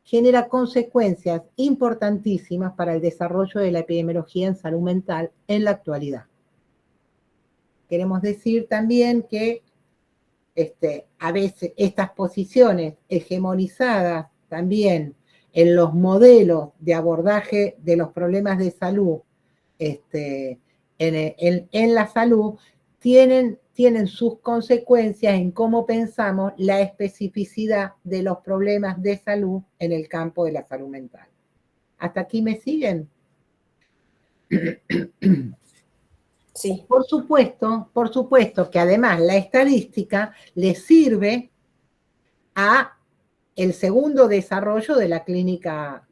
genera consecuencias importantísimas para el desarrollo de la epidemiología en salud mental en la actualidad. Queremos decir también que a veces estas posiciones hegemonizadas también en los modelos de abordaje de los problemas de salud en la salud tienen sus consecuencias en cómo pensamos la especificidad de los problemas de salud en el campo de la salud mental. ¿Hasta aquí me siguen? Sí. Por supuesto que además la estadística le sirve a el segundo desarrollo de la clínica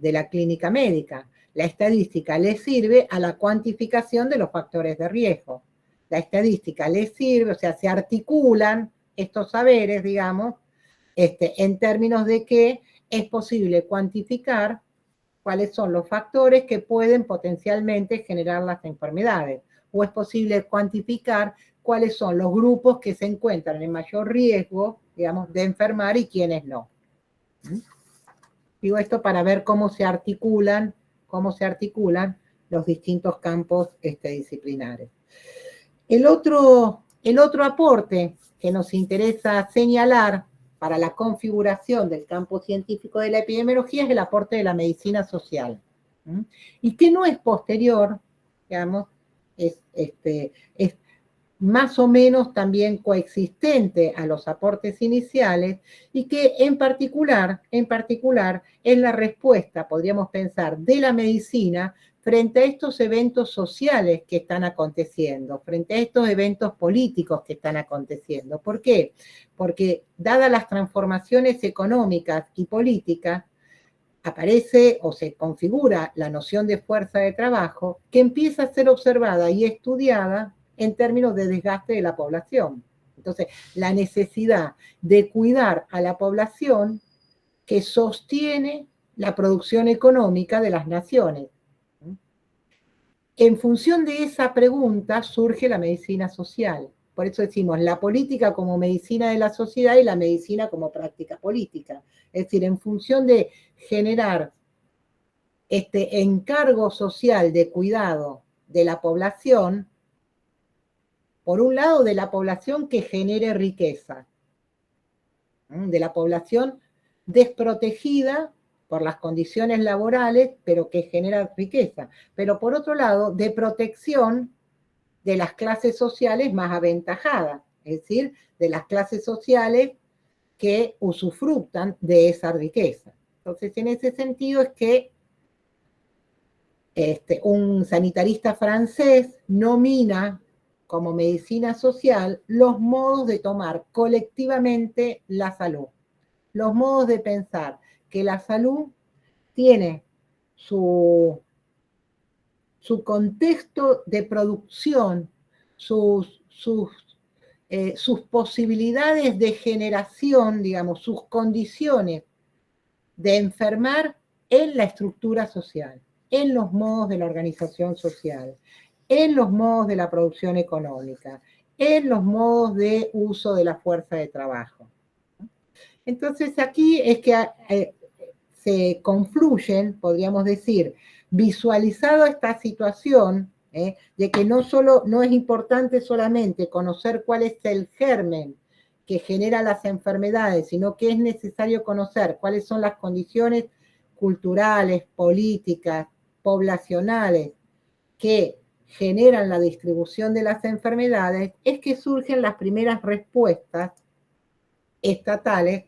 médica. La estadística le sirve a la cuantificación de los factores de riesgo. La estadística le sirve, o sea, se articulan estos saberes, digamos, en términos de que es posible cuantificar cuáles son los factores que pueden potencialmente generar las enfermedades, o es posible cuantificar cuáles son los grupos que se encuentran en mayor riesgo, digamos, de enfermar y quiénes no. Digo esto para ver cómo se articulan los distintos campos disciplinares. El otro aporte que nos interesa señalar para la configuración del campo científico de la epidemiología es el aporte de la medicina social. Y que no es posterior, digamos, es más o menos también coexistente a los aportes iniciales y que en particular es la respuesta, podríamos pensar, de la medicina frente a estos eventos sociales que están aconteciendo, frente a estos eventos políticos que están aconteciendo. ¿Por qué? Porque dadas las transformaciones económicas y políticas, aparece o se configura la noción de fuerza de trabajo que empieza a ser observada y estudiada en términos de desgaste de la población. Entonces, la necesidad de cuidar a la población que sostiene la producción económica de las naciones. En función de esa pregunta surge la medicina social. Por eso decimos la política como medicina de la sociedad y la medicina como práctica política. Es decir, en función de generar este encargo social de cuidado de la población, por un lado de la población que genere riqueza, de la población desprotegida por las condiciones laborales, pero que genera riqueza. Pero por otro lado, de protección de las clases sociales más aventajadas, es decir, de las clases sociales que usufructan de esa riqueza. Entonces, en ese sentido es que un sanitarista francés nomina como medicina social los modos de tomar colectivamente la salud, los modos de pensar que la salud tiene su contexto de producción, sus posibilidades de generación, digamos, sus condiciones de enfermar en la estructura social, en los modos de la organización social, en los modos de la producción económica, en los modos de uso de la fuerza de trabajo. Entonces aquí es que se confluyen, podríamos decir, visualizado esta situación, de que no es importante solamente conocer cuál es el germen que genera las enfermedades, sino que es necesario conocer cuáles son las condiciones culturales, políticas, poblacionales que generan la distribución de las enfermedades, es que surgen las primeras respuestas estatales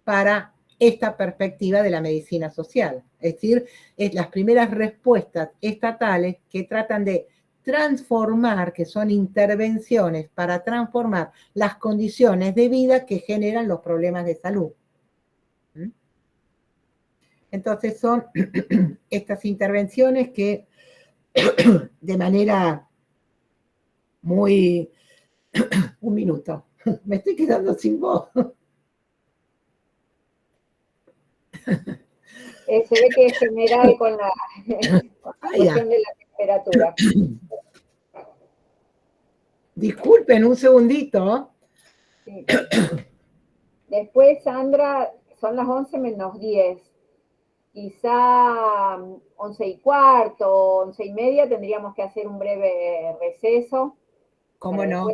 para esta perspectiva de la medicina social. Es decir, es las primeras respuestas estatales que tratan de transformar, que son intervenciones para transformar las condiciones de vida que generan los problemas de salud. Entonces son estas intervenciones que de manera muy... Un minuto, me estoy quedando sin voz. Se ve que es general con la cuestión de la temperatura. Disculpen un segundito. Sí. Después, Sandra, son las 11 menos 10. Quizá 11:15, 11:30 tendríamos que hacer un breve receso. ¿Cómo no?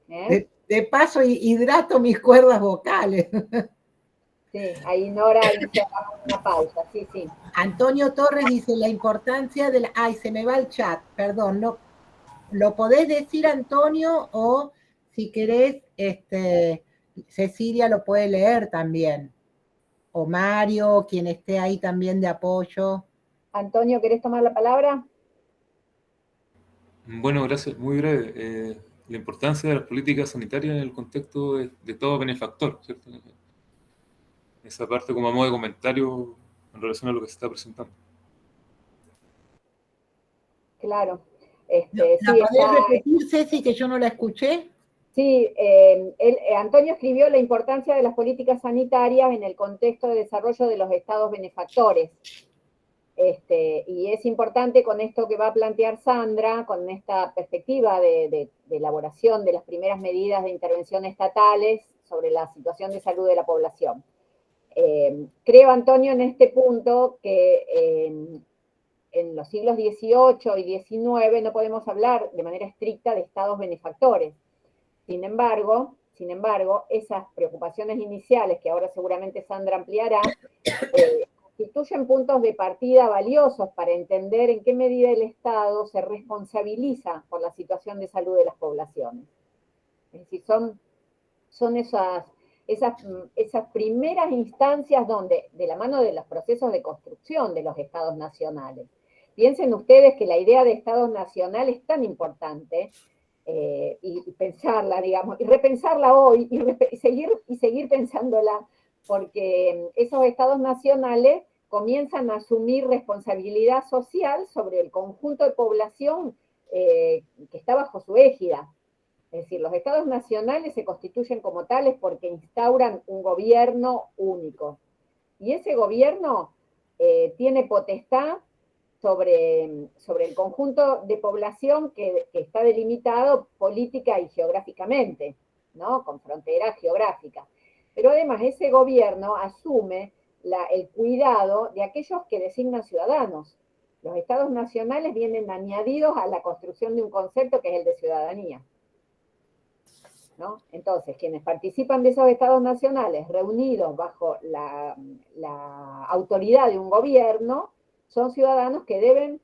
¿Eh? De paso, hidrato mis cuerdas vocales. Sí, ahí Nora dice, hagamos una pausa, sí, sí. Antonio Torres dice, la importancia de la... Ay, se me va el chat, perdón, no. ¿Lo podés decir, Antonio? O si querés, Cecilia lo puede leer también. O Mario, quien esté ahí también de apoyo. Antonio, ¿querés tomar la palabra? Bueno, gracias. Muy breve. La importancia de las políticas sanitarias en el contexto de todo benefactor, ¿cierto? Esa parte como a modo de comentario en relación a lo que se está presentando. Claro. ¿La podés repetir, Ceci, que yo no la escuché? Sí, Antonio escribió la importancia de las políticas sanitarias en el contexto de desarrollo de los estados benefactores. Y es importante con esto que va a plantear Sandra, con esta perspectiva de elaboración de las primeras medidas de intervención estatales sobre la situación de salud de la población. Creo, Antonio, en este punto que en los siglos XVIII y XIX no podemos hablar de manera estricta de estados benefactores. Sin embargo, esas preocupaciones iniciales, que ahora seguramente Sandra ampliará, constituyen puntos de partida valiosos para entender en qué medida el Estado se responsabiliza por la situación de salud de las poblaciones. Es decir, son esas primeras instancias donde, de la mano de los procesos de construcción de los Estados nacionales, piensen ustedes que la idea de Estados nacionales es tan importante, y pensarla, digamos, y repensarla hoy, y seguir pensándola, porque esos estados nacionales comienzan a asumir responsabilidad social sobre el conjunto de población que está bajo su égida. Es decir, los estados nacionales se constituyen como tales porque instauran un gobierno único. Y ese gobierno tiene potestad sobre el conjunto de población que está delimitado política y geográficamente, ¿no? Con fronteras geográficas. Pero además ese gobierno asume el cuidado de aquellos que designan ciudadanos. Los estados nacionales vienen añadidos a la construcción de un concepto que es el de ciudadanía, ¿no? Entonces, quienes participan de esos estados nacionales reunidos bajo la autoridad de un gobierno son ciudadanos que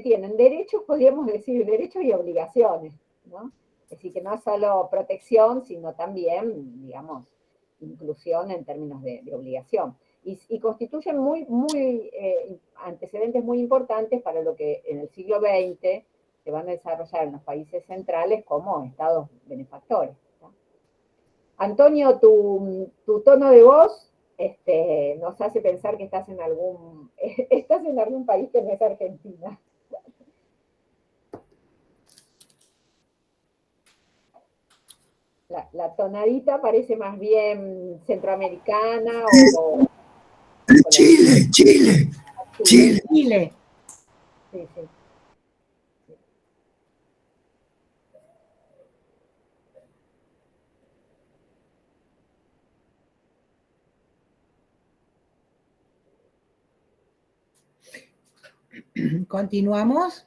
tienen derechos, podríamos decir, derechos y obligaciones, ¿no? Es decir, que no es solo protección, sino también, digamos, inclusión en términos de obligación. Y constituyen antecedentes muy importantes para lo que en el siglo XX se van a desarrollar en los países centrales como estados benefactores, ¿no? Antonio, tu tono de voz nos hace pensar que estás en algún país que no es Argentina. La tonadita parece más bien centroamericana o Chile. Sí, sí. ¿Continuamos?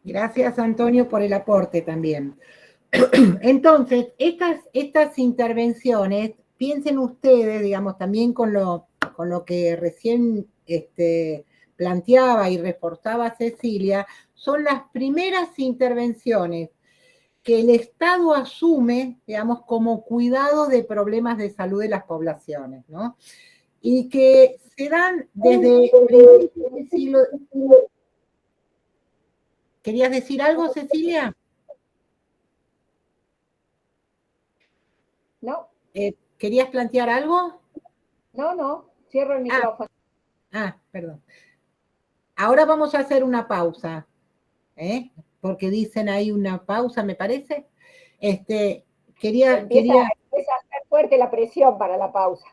Gracias, Antonio, por el aporte también. Entonces, estas intervenciones, piensen ustedes, digamos, también con lo que recién planteaba y reforzaba Cecilia, son las primeras intervenciones que el Estado asume, digamos, como cuidado de problemas de salud de las poblaciones, ¿no? y que se dan desde principios del siglo... ¿Querías decir algo, Cecilia? No, ¿Querías plantear algo? no, cierro el micrófono. Perdón. Ahora vamos a hacer una pausa, porque dicen ahí una pausa, me parece. Empieza a ser fuerte la presión para la pausa.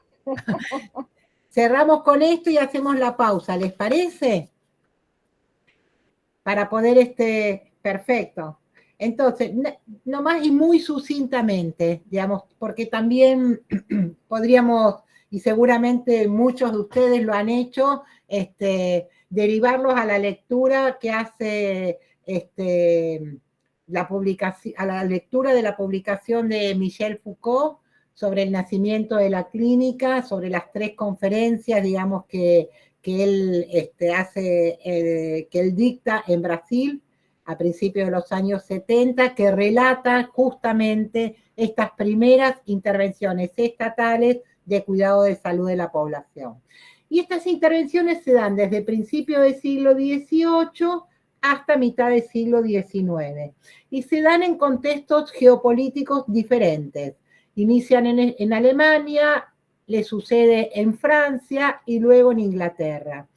Cerramos con esto y hacemos la pausa, ¿les parece? Para poder, perfecto. Entonces, nomás y muy sucintamente, digamos, porque también podríamos, y seguramente muchos de ustedes lo han hecho, derivarlos a la lectura que hace a la lectura de la publicación de Michel Foucault sobre el nacimiento de la clínica, sobre las 3 conferencias, digamos, que él que él dicta en Brasil a principios de los años 70, que relata justamente estas primeras intervenciones estatales de cuidado de salud de la población. Y estas intervenciones se dan desde principios del siglo XVIII hasta mitad del siglo XIX, y se dan en contextos geopolíticos diferentes. Inician en Alemania, le sucede en Francia y luego en Inglaterra.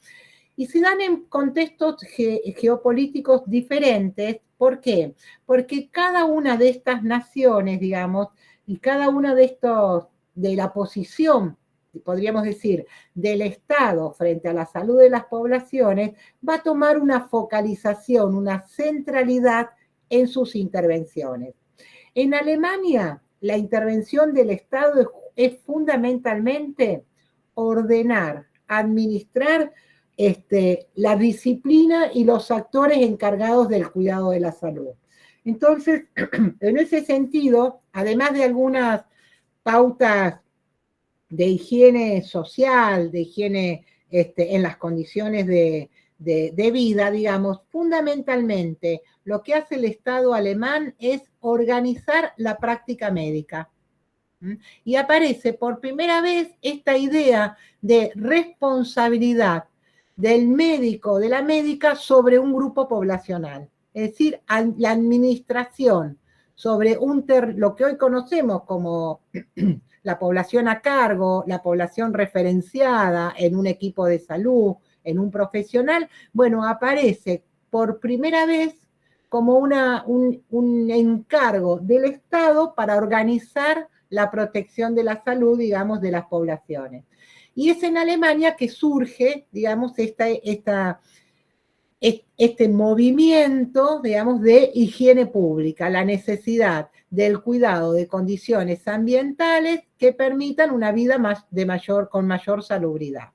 Y se dan en contextos geopolíticos diferentes. ¿Por qué? Porque cada una de estas naciones, digamos, y cada una de la posición, podríamos decir, del Estado frente a la salud de las poblaciones, va a tomar una focalización, una centralidad en sus intervenciones. En Alemania, la intervención del Estado es fundamentalmente ordenar, administrar la disciplina y los actores encargados del cuidado de la salud. Entonces, en ese sentido, además de algunas pautas de higiene social, de higiene en las condiciones de vida, digamos, fundamentalmente lo que hace el Estado alemán es organizar la práctica médica. Y aparece por primera vez esta idea de responsabilidad del médico, de la médica, sobre un grupo poblacional. Es decir, la administración sobre lo que hoy conocemos como la población a cargo, la población referenciada en un equipo de salud, en un profesional, bueno, aparece por primera vez como un encargo del Estado para organizar la protección de la salud, digamos, de las poblaciones. Y es en Alemania que surge, digamos, este movimiento, digamos, de higiene pública, la necesidad del cuidado de condiciones ambientales que permitan una vida con mayor salubridad.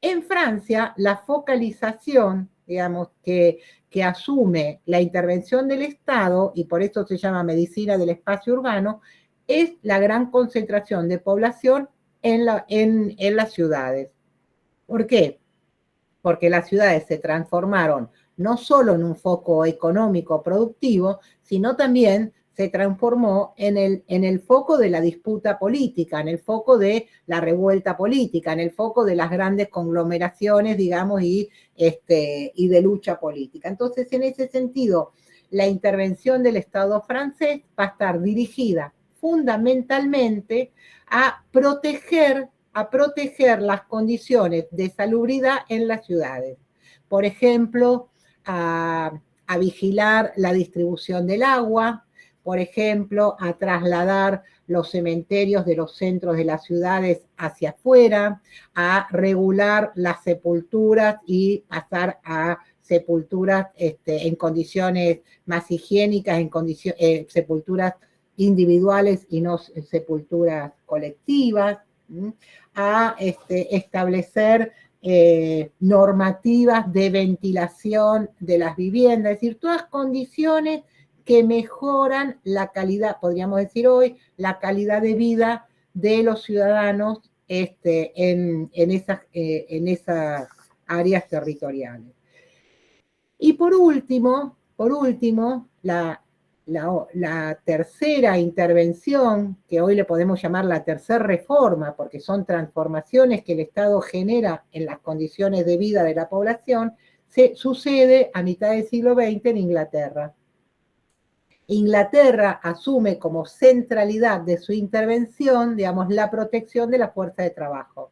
En Francia, la focalización, digamos, que asume la intervención del Estado, y por eso se llama medicina del espacio urbano, es la gran concentración de población en las ciudades. ¿Por qué? Porque las ciudades se transformaron no solo en un foco económico productivo, sino también se transformó en el foco de la disputa política, en el foco de la revuelta política, en el foco de las grandes conglomeraciones, digamos, y de lucha política. Entonces, en ese sentido, la intervención del Estado francés va a estar dirigida fundamentalmente a proteger las condiciones de salubridad en las ciudades. Por ejemplo, a vigilar la distribución del agua, por ejemplo, a trasladar los cementerios de los centros de las ciudades hacia afuera, a regular las sepulturas y pasar a sepulturas en condiciones más higiénicas, sepulturas individuales y no sepulturas colectivas, a establecer normativas de ventilación de las viviendas, es decir, todas condiciones que mejoran la calidad, podríamos decir hoy, la calidad de vida de los ciudadanos en esas áreas territoriales. Y por último, la tercera intervención, que hoy le podemos llamar la tercera reforma, porque son transformaciones que el Estado genera en las condiciones de vida de la población, sucede a mitad del siglo XX en Inglaterra. Inglaterra asume como centralidad de su intervención, digamos, la protección de la fuerza de trabajo.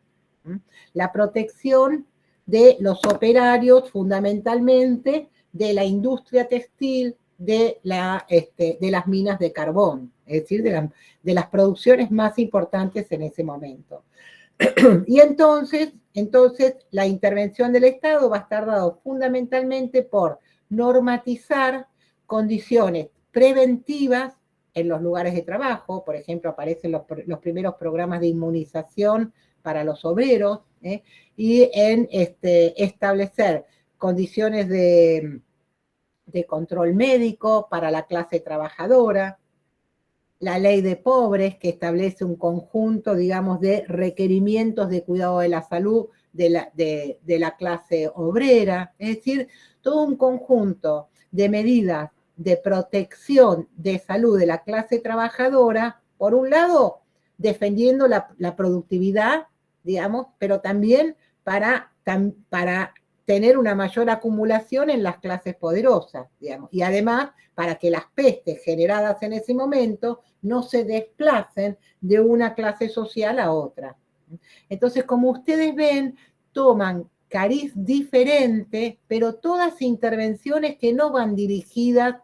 La protección de los operarios, fundamentalmente, de la industria textil, de las minas de carbón, es decir, de las producciones más importantes en ese momento. Y entonces la intervención del Estado va a estar dada fundamentalmente por normatizar condiciones preventivas en los lugares de trabajo. Por ejemplo, aparecen los primeros programas de inmunización para los obreros, y en establecer condiciones de control médico para la clase trabajadora, la ley de pobres, que establece un conjunto, digamos, de requerimientos de cuidado de la salud de la clase obrera, es decir, todo un conjunto de medidas de protección de salud de la clase trabajadora, por un lado, defendiendo la productividad, digamos, pero también para tener una mayor acumulación en las clases poderosas, digamos, y además para que las pestes generadas en ese momento no se desplacen de una clase social a otra. Entonces, como ustedes ven, toman cariz diferente, pero todas intervenciones que no van dirigidas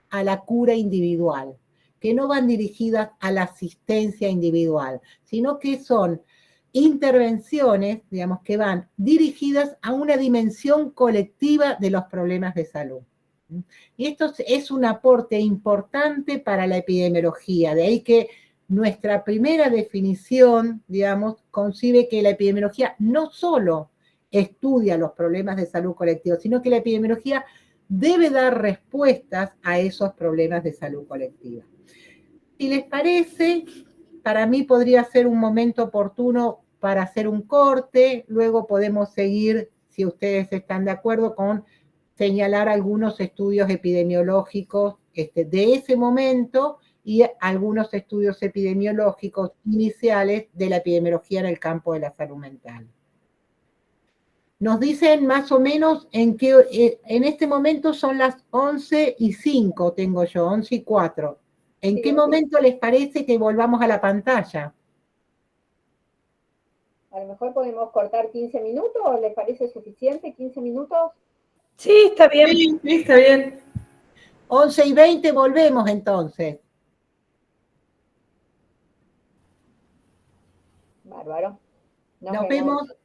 a la cura individual, que no van dirigidas a la asistencia individual, sino que son intervenciones, digamos, que van dirigidas a una dimensión colectiva de los problemas de salud. Y esto es un aporte importante para la epidemiología, de ahí que nuestra primera definición, digamos, concibe que la epidemiología no solo estudia los problemas de salud colectivos, sino que la epidemiología debe dar respuestas a esos problemas de salud colectiva. Si les parece, para mí podría ser un momento oportuno para hacer un corte, luego podemos seguir, si ustedes están de acuerdo, con señalar algunos estudios epidemiológicos de ese momento y algunos estudios epidemiológicos iniciales de la epidemiología en el campo de la salud mental. Nos dicen más o menos en este momento son las 11:05, tengo yo, 11:04. ¿En qué momento les parece que volvamos a la pantalla? A lo mejor podemos cortar 15 minutos, ¿les parece suficiente 15 minutos? Sí, está bien. Sí, está bien. 11:20 volvemos entonces. Bárbaro. Nos vemos.